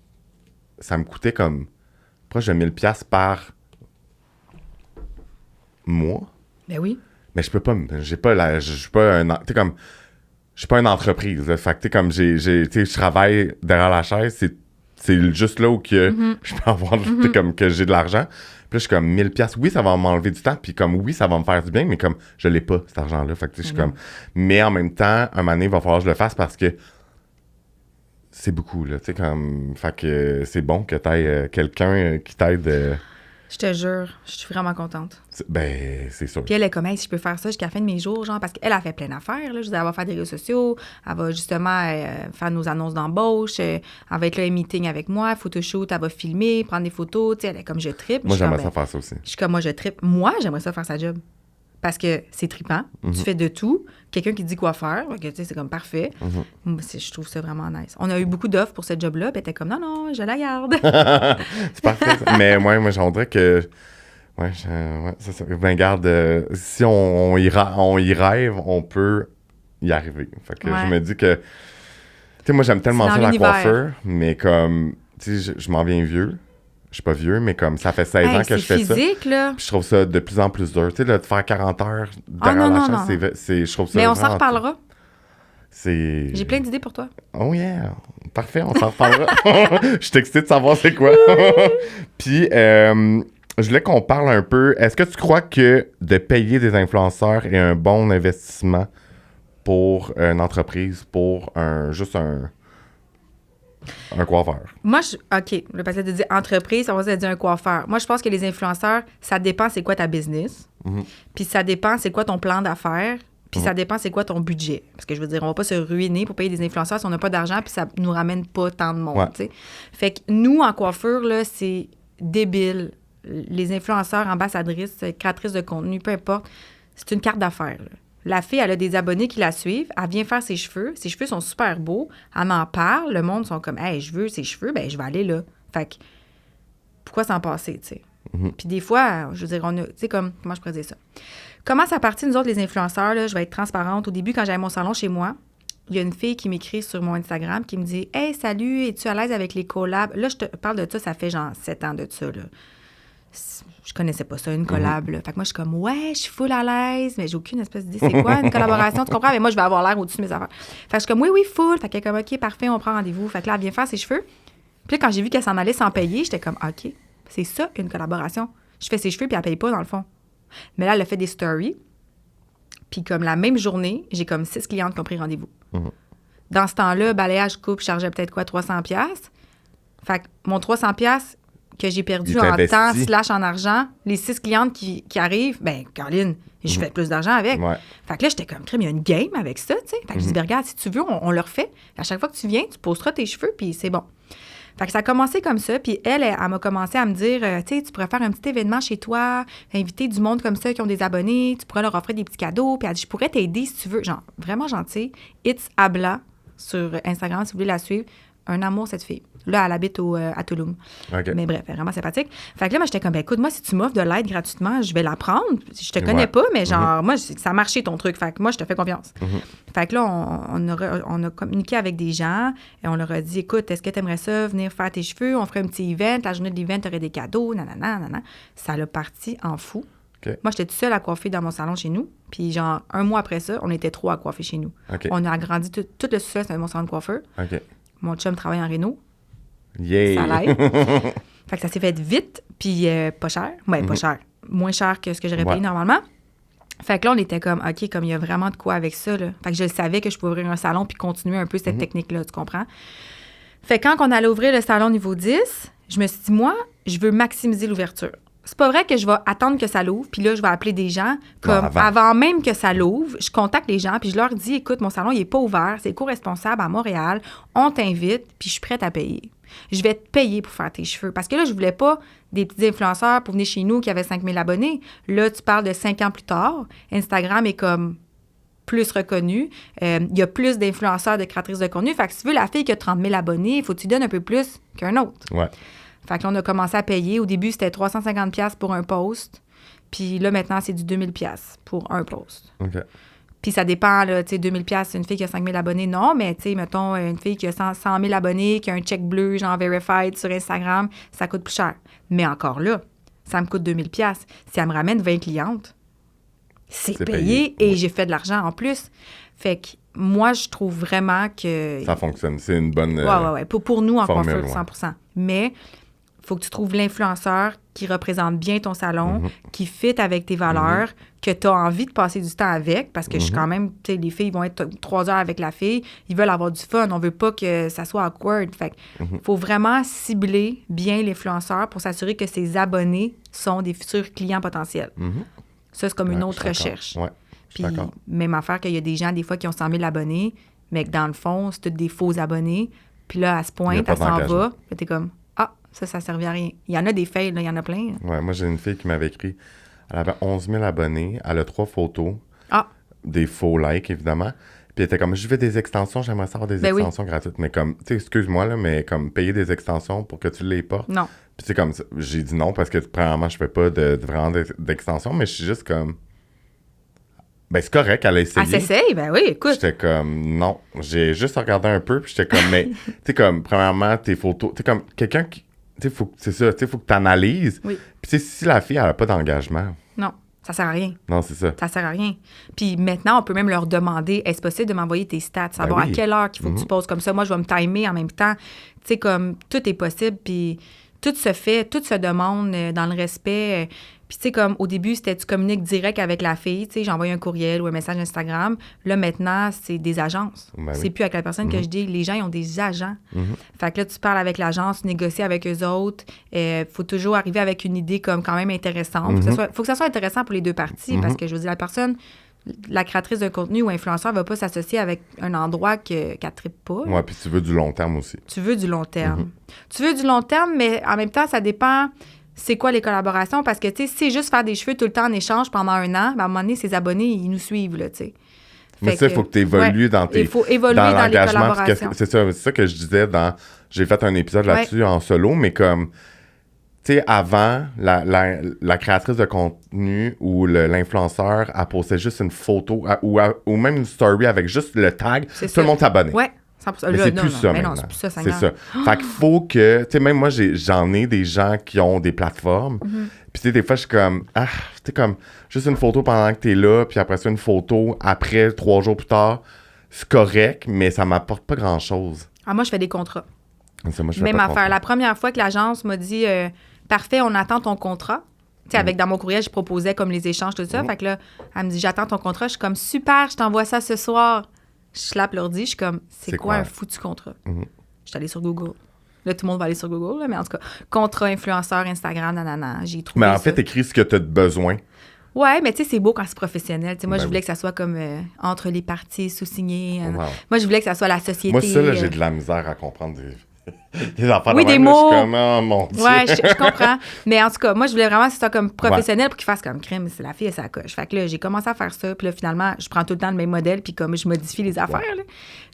Speaker 1: ça me coûtait comme proche de 1000$ par mois.
Speaker 2: Ben oui.
Speaker 1: Mais je peux pas, je suis pas tu sais, comme, je suis pas une entreprise, là. Fait que, tu sais, comme, tu sais, je travaille derrière la chaise, c'est juste là où que je peux avoir, tu sais, comme, que j'ai de l'argent. Puis là, je suis comme, 1000$, oui, ça va m'enlever du temps, puis comme, oui, ça va me faire du bien, mais comme, je l'ai pas, cet argent-là. Fait que, tu sais, je suis comme, mais en même temps, un moment donné, il va falloir que je le fasse parce que c'est beaucoup, là, tu sais, comme, fait que c'est bon que t'aies quelqu'un qui t'aide
Speaker 2: Je te jure, je suis vraiment contente.
Speaker 1: C'est sûr.
Speaker 2: Puis elle est comme, hey, si je peux faire ça jusqu'à la fin de mes jours, genre, parce qu'elle a fait plein d'affaires, là. Je veux dire, elle va faire des réseaux sociaux, elle va justement faire nos annonces d'embauche, elle va être là, un meeting avec moi, photoshoot, elle va filmer, prendre des photos, tu sais, elle est comme, je trippe.
Speaker 1: Moi, j'aimerais ça faire ça aussi.
Speaker 2: Je suis comme, moi, je trippe. Moi, j'aimerais ça faire sa job. Parce que c'est trippant, tu fais de tout, quelqu'un qui te dit quoi faire, tu sais, c'est comme parfait. Moi, je trouve ça vraiment nice. On a eu beaucoup d'offres pour cette job-là, puis elle était comme, non, je la garde.
Speaker 1: C'est parfait, ça. Mais moi, j'aimerais que... Ouais, c'est ça. Ben, garde, si on y rêve, on peut y arriver. Fait que je me dis que... Tu sais, moi, j'aime tellement ça, la coiffeur, mais comme... Tu sais, je m'en viens vieux. Je suis pas vieux, mais comme ça fait 16 ans que je fais
Speaker 2: physique,
Speaker 1: ça.
Speaker 2: Là.
Speaker 1: Puis je trouve ça de plus en plus dur. Tu sais, là, de faire 40 heures derrière la chaise, je trouve ça...
Speaker 2: Mais on s'en reparlera.
Speaker 1: J'ai
Speaker 2: plein d'idées pour toi.
Speaker 1: Oh yeah! Parfait, on s'en reparlera. Je suis excitée de savoir c'est quoi. Puis, je voulais qu'on parle un peu. Est-ce que tu crois que de payer des influenceurs est un bon investissement pour une entreprise, pour juste un coiffeur?
Speaker 2: Moi, OK, le passé de dire entreprise, on va dire un coiffeur. Moi, je pense que les influenceurs, ça dépend c'est quoi ta business. Puis ça dépend c'est quoi ton plan d'affaires. Puis ça dépend c'est quoi ton budget. Parce que je veux dire, on va pas se ruiner pour payer des influenceurs si on n'a pas d'argent puis ça nous ramène pas tant de monde, tu sais. Fait que nous, en coiffure, là, c'est débile. Les influenceurs, ambassadrices, créatrices de contenu, peu importe, c'est une carte d'affaires, là. La fille, elle a des abonnés qui la suivent. Elle vient faire ses cheveux. Ses cheveux sont super beaux. Elle m'en parle. Le monde sont comme, hey, je veux ses cheveux. Ben, je vais aller là. Fait que, pourquoi s'en passer, tu sais? Puis des fois, je veux dire, tu sais, comme, comment je pourrais dire ça? Comment ça partit, nous autres, les influenceurs, là? Je vais être transparente. Au début, quand j'avais mon salon chez moi, il y a une fille qui m'écrit sur mon Instagram qui me dit, hey, salut, es-tu à l'aise avec les collabs? Là, je te parle de ça fait genre 7 ans de ça, là. Je connaissais pas ça, une collab. Là. Fait que moi, je suis comme, ouais, je suis full à l'aise, mais j'ai aucune espèce d'idée. C'est quoi une collaboration? Tu comprends? Mais moi, je vais avoir l'air au-dessus de mes affaires. Fait que je suis comme, oui, full. Fait qu'elle est comme, OK, parfait, on prend rendez-vous. Fait que là, elle vient faire ses cheveux. Puis là, quand j'ai vu qu'elle s'en allait sans payer, j'étais comme, OK, c'est ça, une collaboration. Je fais ses cheveux, puis elle paye pas, dans le fond. Mais là, elle a fait des stories. Puis comme la même journée, j'ai comme 6 clientes qui ont pris rendez-vous. Dans ce temps-là, balayage, coupe, je chargeais peut-être quoi, 300$. Fait que mon 300$, que j'ai perdu en temps / en argent, les 6 clientes qui arrivent, ben Caroline, je fais plus d'argent avec. Fait que là, j'étais comme, crème, il y a une game avec ça, tu sais. Fait que je dis, ben, regarde, si tu veux, on le refait. À chaque fois que tu viens, tu poseras tes cheveux, puis c'est bon. Fait que ça a commencé comme ça, puis elle m'a commencé à me dire, tu sais, tu pourrais faire un petit événement chez toi, inviter du monde comme ça qui ont des abonnés, tu pourrais leur offrir des petits cadeaux, puis elle dit, je pourrais t'aider si tu veux. Genre, vraiment gentil. It's Abla sur Instagram, si vous voulez la suivre. Un amour, cette fille. Là, elle habite à Toulouse.
Speaker 1: Okay.
Speaker 2: Mais bref, elle est vraiment sympathique. Fait que là, moi, j'étais comme, ben, écoute, moi, si tu m'offres de l'aide gratuitement, je vais la prendre. Je te connais pas, mais genre, moi, ça a marché ton truc. Fait que moi, je te fais confiance. Fait que là, on a communiqué avec des gens et on leur a dit, écoute, est-ce que tu aimerais ça, venir faire tes cheveux? On ferait un petit event. La journée de l'event, tu aurais des cadeaux, nanana. Ça l'a parti en fou.
Speaker 1: Okay.
Speaker 2: Moi, j'étais toute seule à coiffer dans mon salon chez nous. Puis, genre, un mois après ça, on était 3 à coiffer chez nous.
Speaker 1: Okay.
Speaker 2: On a agrandi tout le sous-sol, c'était mon salon de coiffeur.
Speaker 1: Okay.
Speaker 2: Mon chum travaille en réno.
Speaker 1: Yeah.
Speaker 2: Ça l'aide. Fait que ça s'est fait vite, puis pas cher. Ouais, pas cher. Moins cher que ce que j'aurais payé normalement. Fait que là, on était comme, OK, comme il y a vraiment de quoi avec ça, là. Fait que je savais que je pouvais ouvrir un salon puis continuer un peu cette technique-là, tu comprends? Fait que quand on allait ouvrir le salon niveau 10, je me suis dit, moi, je veux maximiser l'ouverture. C'est pas vrai que je vais attendre que ça l'ouvre, puis là, je vais appeler des gens. Comme avant même que ça l'ouvre, je contacte les gens, puis je leur dis, écoute, mon salon, il est pas ouvert, c'est co-responsable à Montréal, on t'invite, puis je suis prête à payer. Je vais te payer pour faire tes cheveux. Parce que là, je voulais pas des petits influenceurs pour venir chez nous qui avaient 5000 abonnés. Là, tu parles de 5 ans plus tard. Instagram est comme plus reconnu. Il y a plus d'influenceurs, de créatrices de contenu. Fait que si tu veux, la fille qui a 30 000 abonnés, il faut que tu donnes un peu plus qu'un autre.
Speaker 1: Ouais.
Speaker 2: Fait que là, on a commencé à payer. Au début, c'était 350$ pour un post. Puis là, maintenant, c'est du 2000$ pour un post.
Speaker 1: OK.
Speaker 2: Puis ça dépend, là, tu sais, 2000$, c'est une fille qui a 5000 abonnés, non, mais tu sais, mettons, une fille qui a 100 000 abonnés, qui a un check bleu, genre verified sur Instagram, ça coûte plus cher. Mais encore là, ça me coûte 2000$. Si elle me ramène 20 clientes, c'est payé et j'ai fait de l'argent en plus. Fait que moi, je trouve vraiment que...
Speaker 1: Ça fonctionne, c'est une bonne
Speaker 2: ouais. Pour nous, en
Speaker 1: formule,
Speaker 2: coiffure, 100%. Mais il faut que tu trouves l'influenceur qui représente bien ton salon, qui fit avec tes valeurs, que tu as envie de passer du temps avec, parce que je suis quand même, tu sais, les filles vont être 3 heures avec la fille, ils veulent avoir du fun, on veut pas que ça soit awkward. Fait qu'il faut vraiment cibler bien l'influenceur pour s'assurer que ses abonnés sont des futurs clients potentiels. Ça, c'est comme une autre recherche.
Speaker 1: Ouais,
Speaker 2: Puis, même affaire qu'il y a des gens, des fois, qui ont 100 000 abonnés, mais que dans le fond, c'est tous des faux abonnés. Puis là, à ce point, elle s'en va. Puis t'es comme, ça servait à rien. Il y en a des fails, là, il y en a plein.
Speaker 1: Ouais, moi, j'ai une fille qui m'avait écrit, elle avait 11 000 abonnés, elle a 3 photos, des faux likes, évidemment. Puis elle était comme, je veux des extensions, j'aimerais savoir des extensions gratuites. Mais comme, tu sais, excuse-moi, là, mais comme, payer des extensions pour que tu les portes.
Speaker 2: Non.
Speaker 1: Puis c'est comme, j'ai dit non parce que, premièrement, je fais pas vraiment d'extensions, mais je suis juste comme, ben c'est correct, elle a essayé.
Speaker 2: Elle s'essaye, ben oui, écoute.
Speaker 1: J'étais comme, non, j'ai juste regardé un peu, puis j'étais comme, mais, tu sais, comme, premièrement, tes photos, tu sais, comme, quelqu'un qui, tu sais, c'est ça, tu sais, faut que tu analyses.
Speaker 2: Oui.
Speaker 1: Puis, tu sais, si la fille, elle a pas d'engagement.
Speaker 2: Non, ça sert à rien.
Speaker 1: Non, c'est ça.
Speaker 2: Ça sert à rien. Puis maintenant, on peut même leur demander, est-ce possible de m'envoyer tes stats, savoir à quelle heure qu'il faut que tu poses comme ça. Moi, je vais me timer en même temps. Tu sais, comme, tout est possible, puis tout se fait, tout se demande dans le respect. Puis, tu sais, comme au début, c'était tu communiques direct avec la fille. Tu sais, j'envoie un courriel ou un message Instagram. Là, maintenant, c'est des agences. C'est plus avec la personne que je dis. Les gens, ils ont des agents. Fait que là, tu parles avec l'agence, tu négocies avec eux autres. Faut toujours arriver avec une idée comme quand même intéressante. Faut que ça soit intéressant pour les deux parties parce que, je veux dire, la personne, la créatrice de contenu ou influenceur va pas s'associer avec un endroit qu'elle ne trippe pas.
Speaker 1: Ouais, puis tu veux du long terme aussi.
Speaker 2: Tu veux du long terme. Tu veux du long terme, mais en même temps, ça dépend... C'est quoi les collaborations? Parce que, tu sais, si c'est juste faire des cheveux tout le temps en échange pendant un an, ben, à un moment donné, ses abonnés, ils nous suivent, là, tu sais.
Speaker 1: Mais ça, il faut que tu évolues dans tes...
Speaker 2: Il faut évoluer dans les collaborations.
Speaker 1: C'est ça que je disais dans... J'ai fait un épisode là-dessus en solo, mais comme... Tu sais, avant, la créatrice de contenu ou l'influenceur, elle postait juste une photo ou même une story avec juste le tag. Tout le monde s'abonnait.
Speaker 2: Ouais.
Speaker 1: 100%. Mais c'est plus ça maintenant.
Speaker 2: C'est plus ça,
Speaker 1: c'est ça. Fait qu'il faut que... Tu sais, même moi, j'en ai des gens qui ont des plateformes. Puis tu sais, des fois, je suis comme... tu sais, comme... Juste une photo pendant que t'es là, puis après ça, une photo après, 3 jours plus tard. C'est correct, mais ça m'apporte pas grand-chose.
Speaker 2: Moi, je fais des contrats.
Speaker 1: Ça, moi, je fais
Speaker 2: même
Speaker 1: pas
Speaker 2: affaire. La première fois que l'agence m'a dit « Parfait, on attend ton contrat », tu sais, avec dans mon courriel, je proposais comme les échanges, tout ça. Fait que là, elle me dit « J'attends ton contrat ». Je suis comme « Super, je t'envoie ça ce soir ». Je slappe l'ordi, je suis comme, c'est quoi un foutu contrat? Je suis allée sur Google. Là, tout le monde va aller sur Google, là, mais en tout cas, contrat, influenceur, Instagram, nanana, j'ai trouvé
Speaker 1: Mais en fait, écris ce que tu as besoin.
Speaker 2: Ouais, mais tu sais, c'est beau quand c'est professionnel. T'sais, moi, je voulais que ça soit comme entre les parties, sous-signé. Moi, je voulais que ça soit la société.
Speaker 1: Moi, ça, là, j'ai de la misère à comprendre des affaires
Speaker 2: oui,
Speaker 1: de
Speaker 2: des
Speaker 1: même,
Speaker 2: mots.
Speaker 1: Là, je suis comme, oh, mon Dieu.
Speaker 2: Ouais, je comprends. Mais en tout cas, moi, je voulais vraiment que ce soit comme professionnel pour qu'il fasse comme crème. C'est la fille et sa coche. Fait que là, j'ai commencé à faire ça. Puis là, finalement, je prends tout le temps le même modèle. Puis comme je modifie les affaires. Là.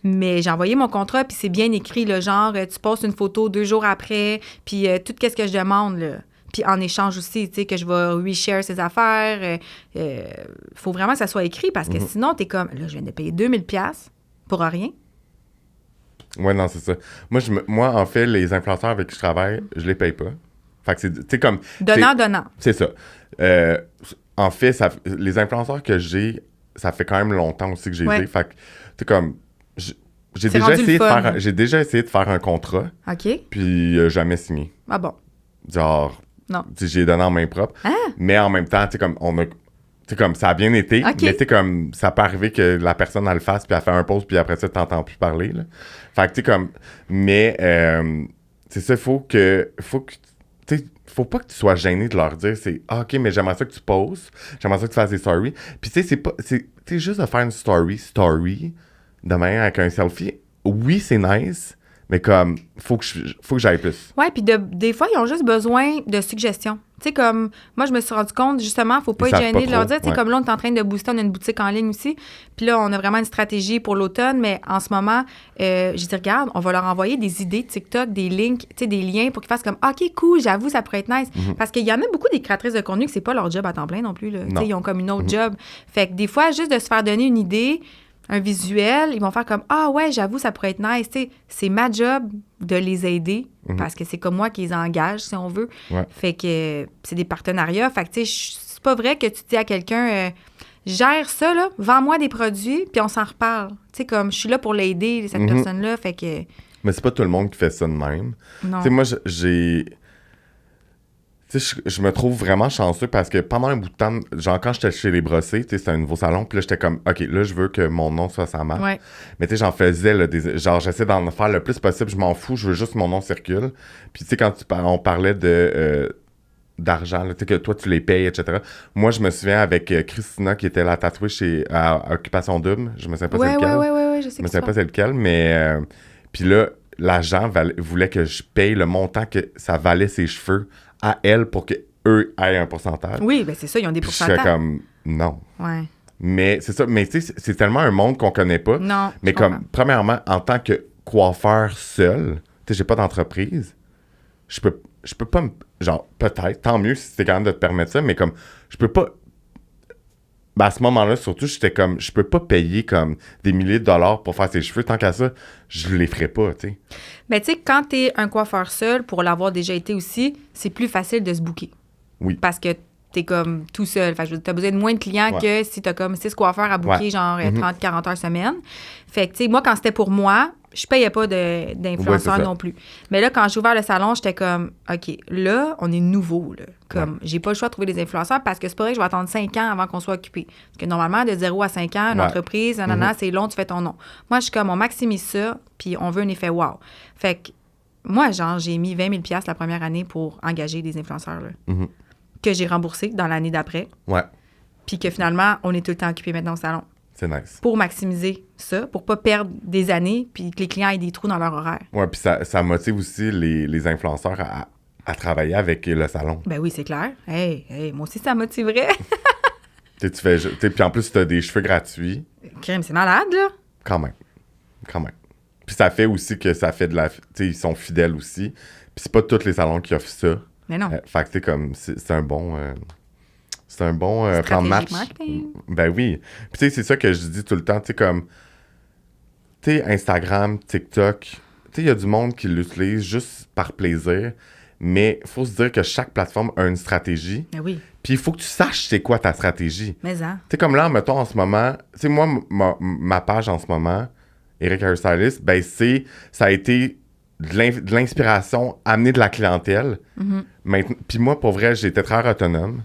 Speaker 2: Mais j'ai envoyé mon contrat. Puis c'est bien écrit, le genre, tu postes une photo 2 jours après. Puis tout ce que je demande, là. Puis en échange aussi, tu sais, que je vais reshare ces affaires. Faut vraiment que ça soit écrit parce que sinon, t'es comme, là, je viens de payer 2000$ pour rien.
Speaker 1: Ouais, non, c'est ça. Moi, en fait, les influenceurs avec qui je travaille, je les paye pas. Fait que c'est, tu sais, comme...
Speaker 2: Donnant.
Speaker 1: C'est ça. En fait, les influenceurs que j'ai, ça fait quand même longtemps aussi que j'ai les. Fait que, tu sais, comme... J'ai déjà essayé de faire un contrat.
Speaker 2: OK.
Speaker 1: Puis jamais signé.
Speaker 2: Ah bon?
Speaker 1: Genre...
Speaker 2: Non.
Speaker 1: J'ai donné en main propre. Mais en même temps, tu sais, comme, comme ça a bien été, mais tu sais, comme, ça peut arriver que la personne, elle le fasse, puis elle fait un pause, puis après ça, tu n'entends plus parler, là. Fait que, tu sais, comme, mais, c'est ça, faut que, tu sais, faut pas que tu sois gêné de leur dire, OK, mais j'aimerais ça que tu poses, j'aimerais ça que tu fasses des stories. Puis, tu sais, c'est juste de faire une story, de manière avec un selfie. Oui, c'est nice, mais comme, faut que j'aille plus.
Speaker 2: Ouais, puis des fois, ils ont juste besoin de suggestions. Tu sais, comme, moi, je me suis rendu compte, justement, faut pas être gêné de leur dire. Tu sais, comme là, on est en train de booster, on a une boutique en ligne aussi. Puis là, on a vraiment une stratégie pour l'automne, mais en ce moment, j'ai dit, regarde, on va leur envoyer des idées de TikTok, des links, tu sais, des liens pour qu'ils fassent comme, OK, cool, j'avoue, ça pourrait être nice. Parce qu'il y en a beaucoup des créatrices de contenu que c'est pas leur job à temps plein non plus, là. Tu sais, ils ont comme une autre job. Fait que des fois, juste de se faire donner une idée, un visuel, ils vont faire comme, ah ouais, j'avoue, ça pourrait être nice. Tu sais, c'est ma job de les aider parce que c'est comme moi qui les engage, si on veut.
Speaker 1: Ouais.
Speaker 2: Fait que c'est des partenariats. Fait que, tu sais, c'est pas vrai que tu dis à quelqu'un, gère ça, là, vends-moi des produits, puis on s'en reparle. Tu sais, comme, je suis là pour l'aider, cette personne-là. Fait que.
Speaker 1: Mais c'est pas tout le monde qui fait ça de même.
Speaker 2: Non.
Speaker 1: Tu sais, moi, j'ai. Tu sais, je me trouve vraiment chanceux parce que pendant un bout de temps, genre quand j'étais chez les Brossés, tu sais, c'était un nouveau salon, puis là, j'étais comme, OK, là, je veux que mon nom soit sa marque.
Speaker 2: Ouais.
Speaker 1: Mais tu sais, j'en faisais, là, genre, j'essaie d'en faire le plus possible, je m'en fous, je veux juste que mon nom circule. Puis tu sais, quand on parlait d'argent, là, tu sais, que toi, tu les payes, etc. Moi, je me souviens avec Christina, qui était la tatouée à Occupation Double, je me souviens pas c'est lequel.
Speaker 2: Ouais, je sais
Speaker 1: Je me
Speaker 2: que
Speaker 1: souviens pas c'est lequel, mais... puis là, l'agent voulait que je paye le montant que ça valait ses cheveux à elle pour qu'eux aient un pourcentage.
Speaker 2: Oui, ben c'est ça, ils ont des
Speaker 1: Puis je fais
Speaker 2: pourcentages.
Speaker 1: comme, non.
Speaker 2: Ouais.
Speaker 1: Mais c'est ça, mais tu sais, c'est tellement un monde qu'on connaît pas.
Speaker 2: Non,
Speaker 1: Mais
Speaker 2: je
Speaker 1: comme,
Speaker 2: comprends.
Speaker 1: premièrement, en tant que coiffeur seul, tu sais, j'ai pas d'entreprise, je peux pas genre, peut-être, tant mieux si c'était quand même de te permettre ça, mais comme, je peux pas. Ben à ce moment-là, surtout, j'étais comme, je peux pas payer comme des milliers de dollars pour faire ses cheveux. Tant qu'à ça, je les ferais pas, tu sais.
Speaker 2: Mais tu sais, quand t'es un coiffeur seul, pour l'avoir déjà été aussi, c'est plus facile de se booker.
Speaker 1: Oui.
Speaker 2: Parce que t'es comme tout seul. Fait que je veux dire, t'as besoin de moins de clients
Speaker 1: Ouais.
Speaker 2: que si t'as comme 6 coiffeurs à booker,
Speaker 1: Ouais.
Speaker 2: genre 30-40 heures semaine. Fait que, tu sais, moi, quand c'était pour moi, je payais pas d'influenceurs
Speaker 1: Ouais, c'est ça.
Speaker 2: non plus. Mais là, quand j'ai ouvert le salon, j'étais comme, OK, là, on est nouveau, là. Comme, j'ai pas le choix de trouver des influenceurs parce que c'est pas vrai que je vais attendre 5 ans avant qu'on soit occupé. Parce que normalement, de 0 à 5 ans, une
Speaker 1: Ouais.
Speaker 2: entreprise, c'est long, tu fais ton nom. Moi, je suis comme, on maximise ça, puis on veut un effet wow. Fait que, moi, genre, j'ai mis 20 000 $ la première année pour engager des influenceurs, là,
Speaker 1: Mhm.
Speaker 2: que j'ai remboursé dans l'année d'après,
Speaker 1: Ouais,
Speaker 2: puis que finalement, on est tout le temps occupé maintenant au salon.
Speaker 1: c'est nice.
Speaker 2: Pour maximiser ça, pour pas perdre des années, puis que les clients aient des trous dans leur horaire.
Speaker 1: Ouais, puis ça motive aussi les influenceurs à travailler avec le salon.
Speaker 2: Ben oui, c'est clair. Hey, moi aussi, ça motiverait.
Speaker 1: Tu sais, puis en plus, tu as des cheveux gratuits.
Speaker 2: Crème, c'est malade, là.
Speaker 1: Quand même. Puis ça fait aussi que ça fait de la... Tu sais, ils sont fidèles aussi. Puis c'est pas tous les salons qui offrent ça.
Speaker 2: Mais non.
Speaker 1: Fait que, tu sais, comme, c'est un bon... c'est un bon plan de match.
Speaker 2: Stratégique marketing.
Speaker 1: Ben oui. Puis tu sais, c'est ça que je dis tout le temps. Tu sais, comme... Tu sais, Instagram, TikTok... Tu sais, il y a du monde qui l'utilise juste par plaisir. Mais il faut se dire que chaque plateforme a une stratégie.
Speaker 2: Ben oui.
Speaker 1: Puis il faut que tu saches c'est quoi ta stratégie.
Speaker 2: Mais hein.
Speaker 1: Tu sais, comme là, mettons, en ce moment, tu sais, moi, ma page en ce moment, Eric Hairstylist, ben, ça a été de l'inspiration, amener de la clientèle. Puis moi, pour vrai, j'étais très autonome.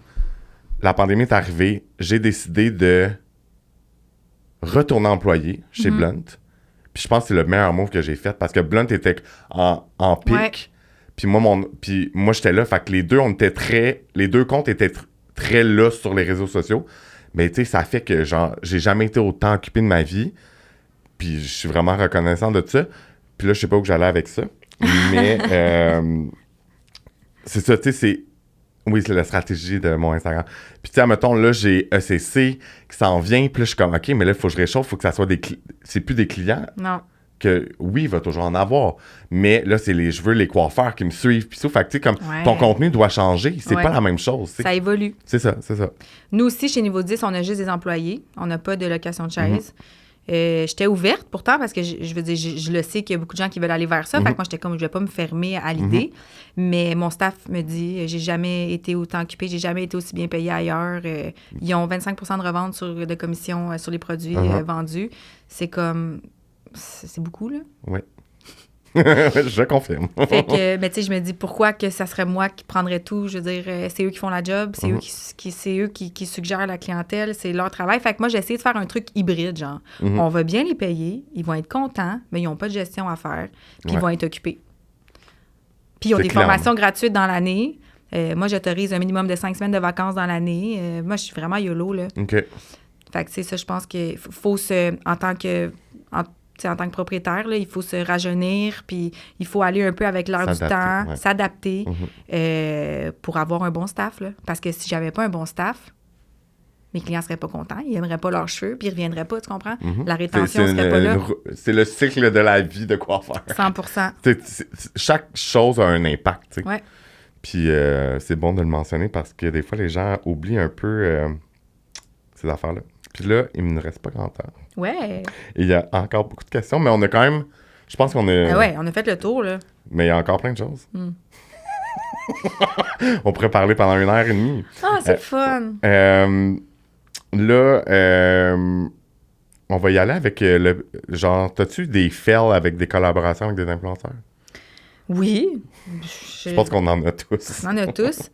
Speaker 1: La pandémie est arrivée, j'ai décidé de retourner employé chez Blunt. Puis je pense que c'est le meilleur move que j'ai fait parce que Blunt était en pic.
Speaker 2: Ouais.
Speaker 1: Puis moi, j'étais là. Fait que les deux comptes étaient très là sur les réseaux sociaux. Mais tu sais, ça fait que, genre, j'ai jamais été autant occupé de ma vie. Puis je suis vraiment reconnaissant de ça. Puis là, je sais pas où j'allais avec ça. Mais c'est ça, tu sais, oui, c'est la stratégie de mon Instagram. Puis tu sais, mettons, là, j'ai ECC qui s'en vient. Puis là, je suis comme, OK, mais là, il faut que je réchauffe. Il faut que ça soit c'est plus des clients.
Speaker 2: Non.
Speaker 1: Que oui, il va toujours en avoir. Mais là, je veux les coiffeurs qui me suivent. Puis ça, fait que tu sais, comme
Speaker 2: Ouais.
Speaker 1: ton contenu doit changer. C'est
Speaker 2: Ouais.
Speaker 1: pas la même chose. Tu sais.
Speaker 2: Ça évolue.
Speaker 1: C'est ça.
Speaker 2: Nous aussi, chez Niveau 10, on a juste des employés. On n'a pas de location de chaise. J'étais ouverte pourtant parce que je veux dire, je le sais qu'il y a beaucoup de gens qui veulent aller vers ça. Fait que moi, j'étais comme, je vais pas me fermer à l'idée. Mais mon staff me dit, j'ai jamais été autant occupée, j'ai jamais été aussi bien payée ailleurs. Ils ont 25 % de revente de commission sur les produits vendus. C'est comme, c'est beaucoup, là.
Speaker 1: Oui. Je confirme.
Speaker 2: Fait que, ben, tu sais, je me dis pourquoi que ça serait moi qui prendrais tout. Je veux dire, c'est eux qui font la job, c'est eux qui suggèrent la clientèle, c'est leur travail. Fait que moi, j'ai essayé de faire un truc hybride, genre. On va bien les payer, ils vont être contents, mais ils n'ont pas de gestion à faire, puis ils vont être occupés. Puis ils ont
Speaker 1: C'est
Speaker 2: des
Speaker 1: clair.
Speaker 2: formations gratuites dans l'année. Moi, j'autorise un minimum de 5 semaines de vacances dans l'année. Moi, je suis vraiment YOLO, là.
Speaker 1: OK.
Speaker 2: Fait que, c'est ça, je pense qu'il faut en tant que propriétaire, là, il faut se rajeunir, puis il faut aller un peu avec l'heure du temps,
Speaker 1: ouais.
Speaker 2: s'adapter pour avoir un bon staff. Là. Parce que si j'avais pas un bon staff, mes clients seraient pas contents, ils n'aimeraient pas leurs cheveux, puis ils reviendraient pas, tu comprends? La rétention serait pas là.
Speaker 1: C'est le cycle de la vie de coiffeur.
Speaker 2: 100%.
Speaker 1: Chaque chose a un impact. Tu sais.
Speaker 2: Ouais.
Speaker 1: Puis c'est bon de le mentionner parce que des fois, les gens oublient un peu ces affaires-là. Puis là, il ne nous reste pas grand temps.
Speaker 2: Ouais.
Speaker 1: Et il y a encore beaucoup de questions, mais on a quand même... Je pense qu'on a...
Speaker 2: Ouais, on a fait le tour, là.
Speaker 1: Mais il y a encore plein de choses. On pourrait parler pendant 1h30.
Speaker 2: Ah, c'est fun!
Speaker 1: Là, on va y aller avec le... Genre, t'as-tu des fails avec des collaborations avec des influenceurs?
Speaker 2: Oui.
Speaker 1: Je pense qu'on en a tous.
Speaker 2: On en a tous.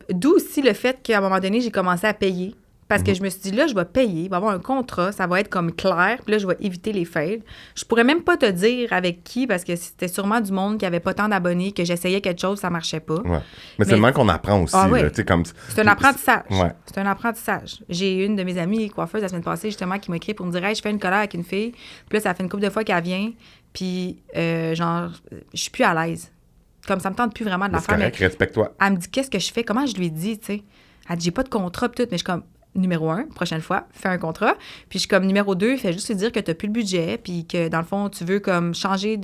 Speaker 2: D'où aussi le fait qu'à un moment donné, j'ai commencé à payer. Parce que je me suis dit, là, je vais payer, il va y avoir un contrat, ça va être comme clair, puis là, je vais éviter les fails. Je pourrais même pas te dire avec qui, parce que c'était sûrement du monde qui avait pas tant d'abonnés, que j'essayais quelque chose, ça marchait pas.
Speaker 1: Ouais. Mais c'est le même qu'on apprend aussi.
Speaker 2: Ah, ouais.
Speaker 1: Là, comme...
Speaker 2: C'est un apprentissage.
Speaker 1: Ouais.
Speaker 2: C'est un apprentissage. J'ai une de mes amies coiffeuses la semaine passée, justement, qui m'a écrit pour me dire, hey, je fais une collab avec une fille, puis là, ça fait une couple de fois qu'elle vient, puis genre, je suis plus à l'aise. Comme ça me tente plus vraiment de la
Speaker 1: C'est
Speaker 2: faire.
Speaker 1: correct, respecte-toi.
Speaker 2: Elle me dit, qu'est-ce que je fais? Comment je lui dis, tu sais? Elle dit, j'ai pas de contrat, puis tout, mais je suis comme, numéro 1, prochaine fois, fais un contrat. Puis je suis comme, numéro 2, fais juste lui dire que tu n'as plus le budget, puis que, dans le fond, tu veux comme changer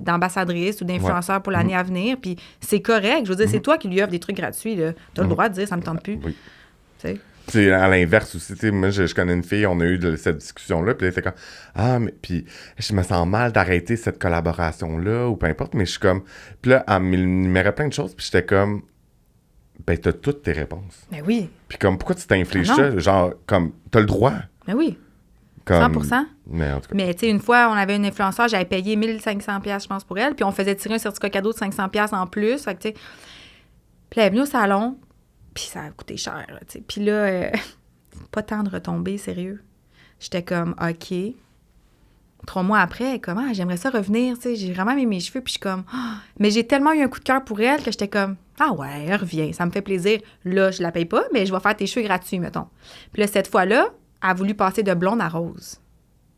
Speaker 2: d'ambassadrice ou d'influenceur pour l'année à venir. Puis c'est correct. Je veux dire, c'est toi qui lui offres des trucs gratuits. Tu as le droit de dire, ça me tente plus.
Speaker 1: Oui.
Speaker 2: Tu sais?
Speaker 1: C'est à l'inverse aussi. Moi, je connais une fille, on a eu cette discussion-là, puis elle était comme, ah, mais puis je me sens mal d'arrêter cette collaboration-là, ou peu importe, mais je suis comme, puis là, elle m'énumérait plein de choses, puis j'étais comme, ben, t'as toutes tes réponses.
Speaker 2: Mais oui.
Speaker 1: Puis comme, pourquoi tu t'infliges
Speaker 2: Ah
Speaker 1: ça? Genre, comme, t'as le droit.
Speaker 2: Mais oui.
Speaker 1: Comme...
Speaker 2: 100%.
Speaker 1: Mais en tout cas.
Speaker 2: Mais tu sais, une fois, on avait une influenceur, j'avais payé 1500$, je pense, pour elle, puis on faisait tirer un certificat cadeau de 500$ en plus. Fait que, tu sais, puis elle est venue au salon, puis ça a coûté cher, tu sais. Puis là, pas tant de retombées, sérieux. J'étais comme, OK. 3 mois après, comment j'aimerais ça revenir, tu sais, j'ai vraiment aimé mes cheveux, puis je suis comme, mais j'ai tellement eu un coup de cœur pour elle que j'étais comme, ah ouais, elle revient, ça me fait plaisir. Là, je la paye pas, mais je vais faire tes cheveux gratuits, mettons. Puis là, cette fois-là, elle a voulu passer de blonde à rose.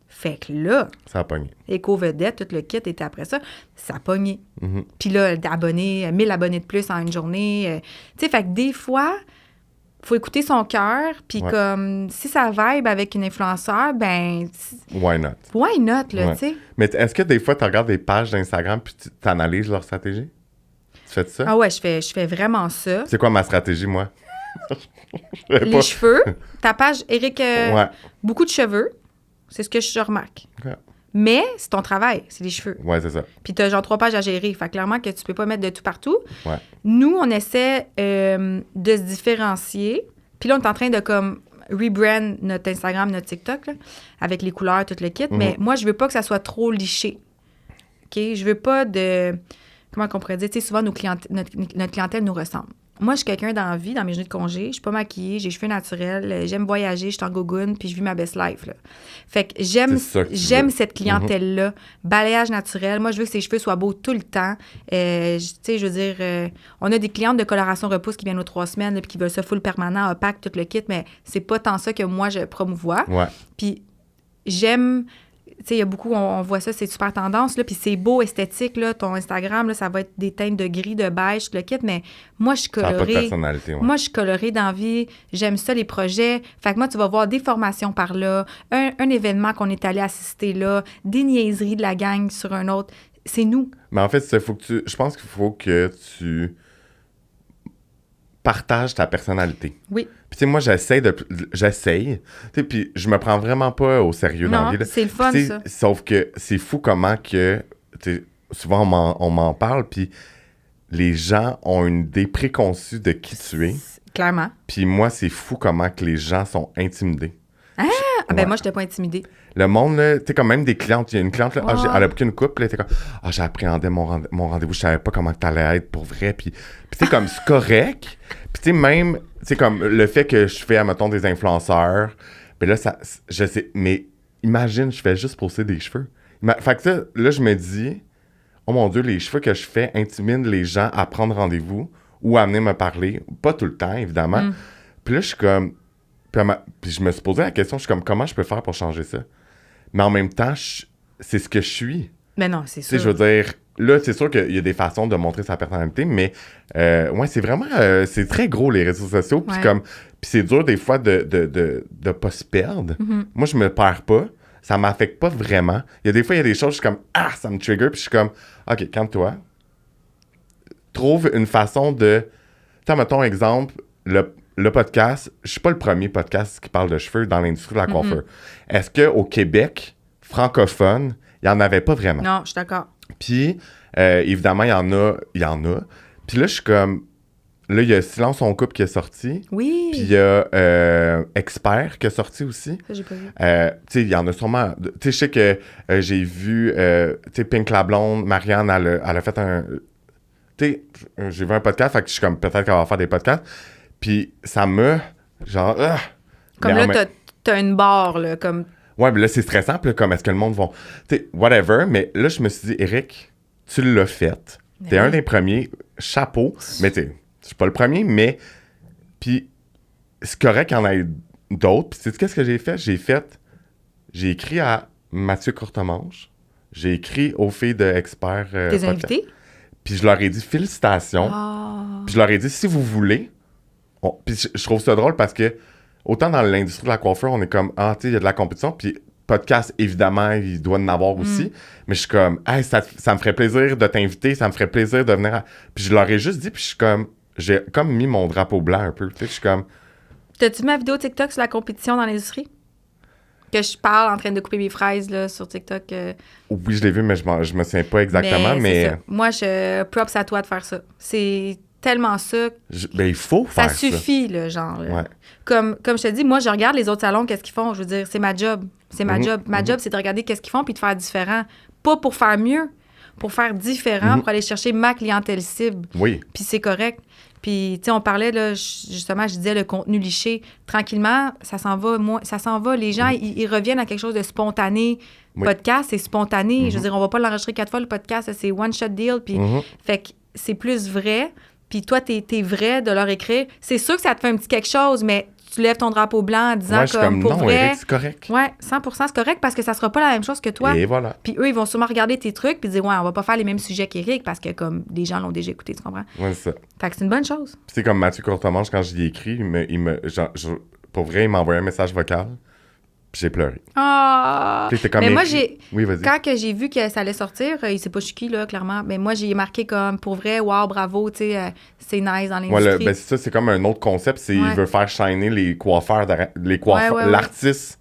Speaker 2: Fait que là,
Speaker 1: ça a pogné.
Speaker 2: Éco-vedette, tout le kit était après ça, ça a pogné.
Speaker 1: Mm-hmm.
Speaker 2: Puis là, 1000 abonnés de plus en une journée. Tu sais, fait que des fois, faut écouter son cœur, puis comme, si ça vibe avec une influenceur, ben...
Speaker 1: Why not?
Speaker 2: Why not, là, tu sais?
Speaker 1: Mais est-ce que des fois, tu regardes des pages d'Instagram puis tu analyses leur stratégie? Tu fais ça?
Speaker 2: Ah ouais, je fais vraiment ça.
Speaker 1: C'est quoi ma stratégie, moi?
Speaker 2: Les cheveux, ta page, Éric,
Speaker 1: ouais.
Speaker 2: beaucoup de cheveux, c'est ce que je remarque.
Speaker 1: Okay.
Speaker 2: Mais c'est ton travail, c'est les cheveux.
Speaker 1: Ouais, c'est ça.
Speaker 2: Puis t'as genre 3 pages à gérer. Fait clairement que tu peux pas mettre de tout partout.
Speaker 1: Ouais.
Speaker 2: Nous, on essaie de se différencier. Puis là, on est en train de comme rebrand notre Instagram, notre TikTok, là, avec les couleurs, tout le kit. Mm-hmm. Mais moi, je veux pas que ça soit trop liché. OK? Je veux pas de... Comment qu'on pourrait dire? Tu sais, souvent, notre clientèle nous ressemble. Moi, je suis quelqu'un dans la vie, dans mes journées de congé. Je suis pas maquillée, j'ai les cheveux naturels, j'aime voyager, je suis en gogoune, puis je vis ma best life. Là. Fait que j'aime cette clientèle-là. Mm-hmm. Balayage naturel. Moi, je veux que ses cheveux soient beaux tout le temps. Tu sais, je veux dire, on a des clientes de coloration repousse qui viennent aux 3 semaines, puis qui veulent ça full permanent, opaque, tout le kit, mais c'est pas tant ça que moi, je promouvois.
Speaker 1: Ouais.
Speaker 2: Puis j'aime... Tu sais, il y a beaucoup, on voit ça, c'est super tendance, là, puis c'est beau, esthétique, là, ton Instagram, là, ça va être des teintes de gris, de beige, le kit, mais moi, je suis colorée. Ça n'a pas de personnalité, ouais. Moi, je suis colorée dans la vie, j'aime ça, les projets. Fait que moi, tu vas voir des formations par là, un événement qu'on est allé assister là, des niaiseries de la gang sur un autre. C'est nous.
Speaker 1: Mais en fait, je pense qu'il faut que tu partages ta personnalité.
Speaker 2: Oui.
Speaker 1: Puis, tu sais, moi, j'essaye. Tu sais, puis je me prends vraiment pas au sérieux dans la vie.
Speaker 2: Non, c'est le fun, ça.
Speaker 1: Sauf que c'est fou comment que, tu sais, souvent, on m'en parle, puis les gens ont une idée préconçue de qui tu es.
Speaker 2: Clairement.
Speaker 1: Puis moi, c'est fou comment que les gens sont intimidés.
Speaker 2: Ah, ben moi, je n'étais pas intimidée.
Speaker 1: Le monde, là, tu sais, comme même des clientes, il y a une cliente, là, elle a pris une coupe, là, elle était comme, j'appréhendais mon rendez-vous, je savais pas comment t'allais être pour vrai, puis tu sais, comme, c'est correct, puis tu sais, même, tu sais, comme, le fait que je fais, admettons, des influenceurs, ben là, ça, je sais, mais imagine, je fais juste poster des cheveux. Fait que ça, là, je me dis, oh mon Dieu, les cheveux que je fais intimident les gens à prendre rendez-vous ou à venir me parler, pas tout le temps, évidemment. Puis là, je suis comme, puis je me suis posé la question, je suis comme, comment je peux faire pour changer ça? Mais en même temps, c'est ce que je suis.
Speaker 2: Mais non, c'est sûr.
Speaker 1: Je veux dire, là, c'est sûr qu'il y a des façons de montrer sa personnalité, mais ouais, c'est vraiment, c'est très gros, les réseaux sociaux. Puis puis c'est dur des fois de pas se perdre.
Speaker 2: Mm-hmm.
Speaker 1: Moi, je me perds pas. Ça m'affecte pas vraiment. Il y a des fois, il y a des choses, je suis comme, ça me trigger. Puis je suis comme, OK, calme-toi. Trouve une façon de... Tu sais, mettons, exemple, le podcast, je suis pas le premier podcast qui parle de cheveux dans l'industrie de la coiffure. Est-ce qu'au Québec, francophone, il n'y en avait pas vraiment?
Speaker 2: Non, je suis d'accord.
Speaker 1: Puis, évidemment, il y en a. Puis là, je suis comme... là, il y a Silence on couple qui est sorti.
Speaker 2: Oui.
Speaker 1: Puis il y a Expert qui est sorti aussi.
Speaker 2: Ça, j'ai pas vu.
Speaker 1: Tu sais, il y en a sûrement... Tu sais, je sais que j'ai vu, tu sais, Pink la Blonde, Marianne, elle a fait un... Tu sais, j'ai vu un podcast, fait que je suis comme, peut-être qu'elle va faire des podcasts. Puis ça me... Genre...
Speaker 2: Comme là, t'as une barre, là, comme...
Speaker 1: Ouais, mais là, c'est stressant. Puis là, comme, est-ce que le monde va... Tu sais, whatever. Mais là, je me suis dit, Eric, tu l'as fait. T'es un des premiers. Chapeau. Mais tu sais, je suis pas le premier, mais... Puis c'est correct qu'il y en ait d'autres. Puis tu sais, qu'est-ce que j'ai fait? J'ai écrit à Mathieu Courtemanche. J'ai écrit aux filles de Expert.
Speaker 2: Tes invités?
Speaker 1: Puis je leur ai dit félicitations.
Speaker 2: Oh.
Speaker 1: Puis je leur ai dit, si vous voulez... Puis je trouve ça drôle parce que autant dans l'industrie de la coiffure, on est comme, tu sais, il y a de la compétition, puis podcast, évidemment, il doit en avoir aussi, mais je suis comme, hey, ça me ferait plaisir de t'inviter, ça me ferait plaisir de venir Puis je leur ai juste dit, puis je suis comme, j'ai comme mis mon drapeau blanc un peu, tu sais, je suis comme...
Speaker 2: T'as-tu vu ma vidéo TikTok sur la compétition dans l'industrie? Que je parle en train de couper mes fraises, là, sur TikTok.
Speaker 1: Oui, je l'ai vu, mais je me souviens pas exactement, mais...
Speaker 2: Moi, props à toi de faire ça. C'est... tellement ça.
Speaker 1: Ben, il faut faire ça.
Speaker 2: Ça suffit, là, genre. Là.
Speaker 1: Ouais.
Speaker 2: Comme je te dis, moi, je regarde les autres salons, qu'est-ce qu'ils font. Je veux dire, c'est ma job. C'est ma job. Ma job, c'est de regarder qu'est-ce qu'ils font puis de faire différent. Pas pour faire mieux, pour faire différent, pour aller chercher ma clientèle cible.
Speaker 1: Oui.
Speaker 2: Puis c'est correct. Puis, tu sais, on parlait, là, justement, je disais le contenu liché. Tranquillement, ça s'en va. Les gens, ils reviennent à quelque chose de spontané.
Speaker 1: Oui.
Speaker 2: Podcast, c'est spontané. Je veux dire, on va pas l'enregistrer 4 fois, le podcast, c'est one-shot deal. Puis, fait que c'est plus vrai. Puis toi, t'es vrai de leur écrire. C'est sûr que ça te fait un petit quelque chose, mais tu lèves ton drapeau blanc en disant comme pour
Speaker 1: non,
Speaker 2: vrai...
Speaker 1: Eric, c'est correct.
Speaker 2: Ouais, 100% c'est correct parce que ça sera pas la même chose que toi.
Speaker 1: Et voilà.
Speaker 2: Puis eux, ils vont sûrement regarder tes trucs puis dire, ouais, on va pas faire les mêmes sujets qu'Éric parce que comme des gens l'ont déjà écouté, tu comprends?
Speaker 1: Ouais, c'est ça.
Speaker 2: Fait que c'est une bonne chose.
Speaker 1: Puis c'est comme Mathieu Courtemanche, quand je lui ai écrit, pour vrai, il m'a envoyé un message vocal. Puis j'ai pleuré.
Speaker 2: Ah!
Speaker 1: Comme
Speaker 2: mais moi,
Speaker 1: Oui, vas-y.
Speaker 2: quand que j'ai vu que ça allait sortir, il sait pas je suis qui, là, clairement. Mais moi, j'ai marqué comme, pour vrai, wow, bravo, tu sais, c'est nice dans l'industrie.
Speaker 1: Ouais, ben c'est ça, c'est comme un autre concept. C'est il veut faire shiner les coiffeurs,
Speaker 2: Ouais.
Speaker 1: l'artiste,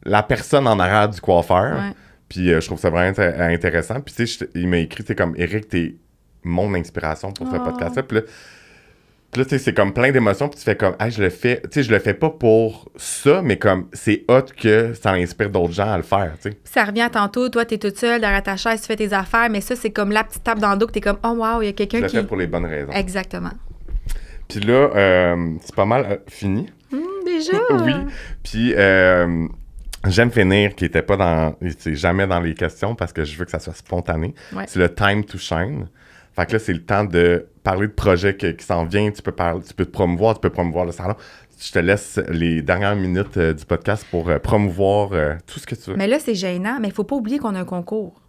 Speaker 1: la personne en arrière du coiffeur.
Speaker 2: Ouais.
Speaker 1: Puis je trouve ça vraiment intéressant. Puis tu sais, il m'a écrit, c'est comme, Eric, t'es mon inspiration pour ce podcast-là. Puis là, tu sais, c'est comme plein d'émotions, puis tu fais comme, hey, je le fais pas pour ça, mais comme, c'est hot que ça inspire d'autres gens à le faire, tu sais.
Speaker 2: Ça revient à tantôt, toi, t'es toute seule derrière ta chaise, tu fais tes affaires, mais ça, c'est comme la petite tape dans le dos que t'es comme, oh wow, il y a quelqu'un qui...
Speaker 1: Je le fais pour les bonnes raisons.
Speaker 2: Exactement.
Speaker 1: Puis là, c'est pas mal fini.
Speaker 2: Déjà?
Speaker 1: Oui. Puis j'aime finir, qui était pas jamais dans les questions, parce que je veux que ça soit spontané.
Speaker 2: Ouais.
Speaker 1: C'est le time to shine. Fait que là, c'est le temps de parler de projets qui s'en viennent. Tu peux te promouvoir le salon. Je te laisse les dernières minutes du podcast pour promouvoir tout ce que tu veux.
Speaker 2: Mais là, c'est gênant, mais il faut pas oublier qu'on a un concours.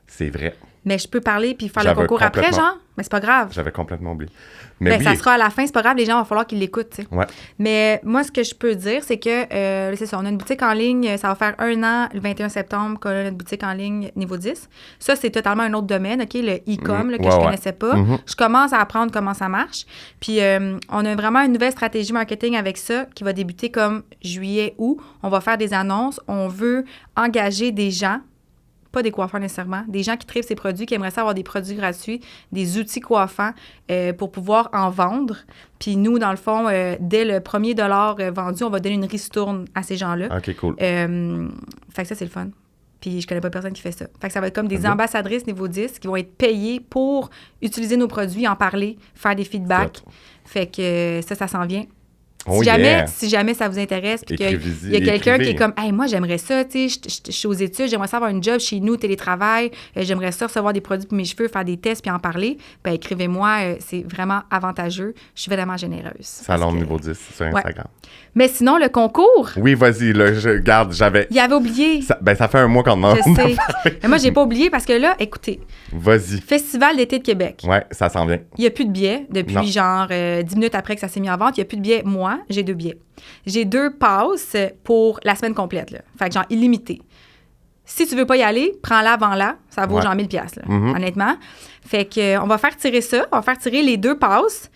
Speaker 1: C'est vrai.
Speaker 2: Mais je peux parler puis faire le concours après, genre? Mais c'est pas grave.
Speaker 1: J'avais complètement oublié. Mais
Speaker 2: ben,
Speaker 1: oui,
Speaker 2: ça sera à la fin, c'est pas grave, les gens, il va falloir qu'ils l'écoutent, tu sais.
Speaker 1: Ouais.
Speaker 2: Mais moi, ce que je peux dire, c'est que, c'est ça, on a une boutique en ligne, ça va faire 1 an, le 21 septembre, qu'on a notre boutique en ligne niveau 10. Ça, c'est totalement un autre domaine, OK, le e-com, là, que je connaissais pas. Je commence à apprendre comment ça marche. Puis, on a vraiment une nouvelle stratégie marketing avec ça qui va débuter comme juillet-août. On va faire des annonces. On veut engager des gens, pas des coiffeurs nécessairement, des gens qui tripent ces produits, qui aimeraient ça avoir des produits gratuits, des outils coiffants pour pouvoir en vendre. Puis nous, dans le fond, dès le premier dollar vendu, on va donner une ristourne à ces gens-là.
Speaker 1: OK, cool.
Speaker 2: Fait que ça, c'est le fun. Puis je connais pas personne qui fait ça. Fait que ça va être comme des ambassadrices niveau 10 qui vont être payées pour utiliser nos produits, en parler, faire des feedbacks. Fait que ça s'en vient. Si jamais ça vous intéresse, puis qu'il y a quelqu'un qui est comme, hey, moi, j'aimerais ça, tu sais, je suis aux études, j'aimerais ça avoir une job chez nous, télétravail, j'aimerais ça recevoir des produits pour mes cheveux, faire des tests, puis en parler, ben écrivez-moi, c'est vraiment avantageux. Je suis vraiment généreuse.
Speaker 1: Salon niveau 10 sur Instagram.
Speaker 2: Ouais. Mais sinon, le concours.
Speaker 1: Oui, vas-y, là, j'avais.
Speaker 2: Il avait oublié.
Speaker 1: Ça fait un mois qu'on en a.
Speaker 2: Je sais. Mais moi, j'ai pas oublié parce que là, écoutez.
Speaker 1: Vas-y.
Speaker 2: Festival d'été de Québec.
Speaker 1: Ouais, ça s'en vient.
Speaker 2: Il n'y a plus de billets depuis genre 10 minutes après que ça s'est mis en vente. Il n'y a plus de billets. Moi, j'ai 2 billets. J'ai 2 passes pour la semaine complète, là. Fait que genre illimité. Si tu veux pas y aller, prends-la avant là. Ça vaut genre 1000$, là, honnêtement. Fait que on va faire tirer ça. On va faire tirer les 2 passes.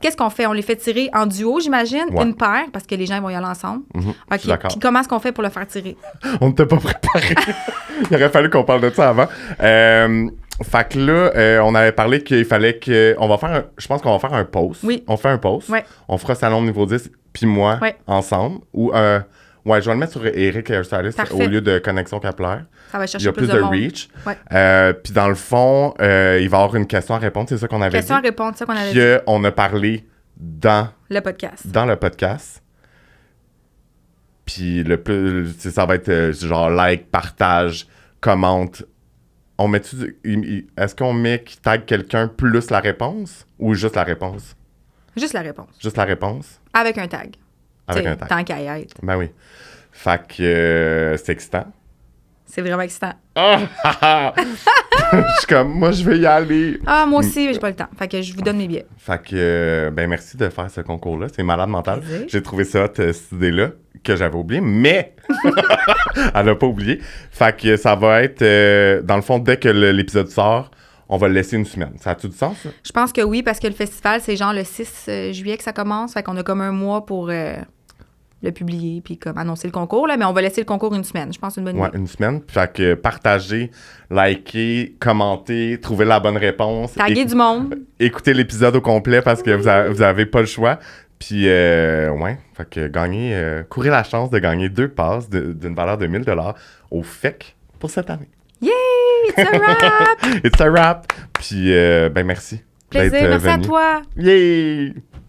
Speaker 2: Qu'est-ce qu'on fait? On les fait tirer en duo, j'imagine, une paire, parce que les gens vont y aller ensemble. OK. Puis comment est-ce qu'on fait pour le faire tirer?
Speaker 1: On ne t'a pas préparé. Il aurait fallu qu'on parle de ça avant. Fait que là, on avait parlé qu'il fallait que... Je pense qu'on va faire un post.
Speaker 2: Oui.
Speaker 1: On fait un post.
Speaker 2: Ouais.
Speaker 1: On fera Salon niveau 10, puis moi,
Speaker 2: Ouais.
Speaker 1: ensemble. Ou, ouais, je vais le mettre sur Eric Hairstylist
Speaker 2: Parfait.
Speaker 1: au lieu de Connexion Capillaire.
Speaker 2: Ça va
Speaker 1: Il y
Speaker 2: chercher
Speaker 1: a plus de
Speaker 2: monde.
Speaker 1: reach.
Speaker 2: Ouais.
Speaker 1: Puis dans le fond, il va y avoir une question à répondre. C'est ça qu'on avait
Speaker 2: Question à
Speaker 1: dit.
Speaker 2: répondre, c'est ça qu'on avait dit.
Speaker 1: On a parlé dans
Speaker 2: Le podcast.
Speaker 1: le podcast. Puis le plus, ça va être genre like, partage, commente. On est-ce qu'on met qui tag quelqu'un plus la réponse ou juste la réponse?
Speaker 2: Juste la réponse.
Speaker 1: Juste la réponse?
Speaker 2: Avec un tag.
Speaker 1: Avec
Speaker 2: T'sais,
Speaker 1: un tag.
Speaker 2: Tant qu'à y être.
Speaker 1: Ben oui. Fait que c'est excitant.
Speaker 2: C'est vraiment excitant.
Speaker 1: Ah! Je suis comme, moi, je vais y aller.
Speaker 2: Ah, moi aussi, mais j'ai pas le temps. Fait que je vous donne mes billets.
Speaker 1: Fait que, ben merci de faire ce concours-là. C'est malade mental.
Speaker 2: Plaisir.
Speaker 1: J'ai trouvé ça, cette idée-là, que j'avais oubliée, mais elle n'a pas oublié. Fait que ça va être, dans le fond, dès que l'épisode sort, on va le laisser une semaine. Ça a-tu du sens, ça?
Speaker 2: Je pense que oui, parce que le festival, c'est genre le 6 juillet que ça commence. Fait qu'on a comme un mois pour le publier puis comme annoncer le concours. Là, mais on va laisser le concours une semaine. Je pense que c'est une bonne
Speaker 1: Ouais,
Speaker 2: idée.
Speaker 1: une semaine. Fait que partagez, likez, commentez, trouvez la bonne réponse.
Speaker 2: Taguer du monde.
Speaker 1: Écoutez l'épisode au complet parce que vous avez pas le choix. Puis, ouais, fait que courez la chance de gagner 2 passes d'une valeur de 1 000 $ au FEC pour cette année.
Speaker 2: Yay! It's a wrap!
Speaker 1: It's a wrap! Puis, ben merci.
Speaker 2: Plaisir,
Speaker 1: d'être
Speaker 2: merci à
Speaker 1: venu.
Speaker 2: toi!
Speaker 1: Yay!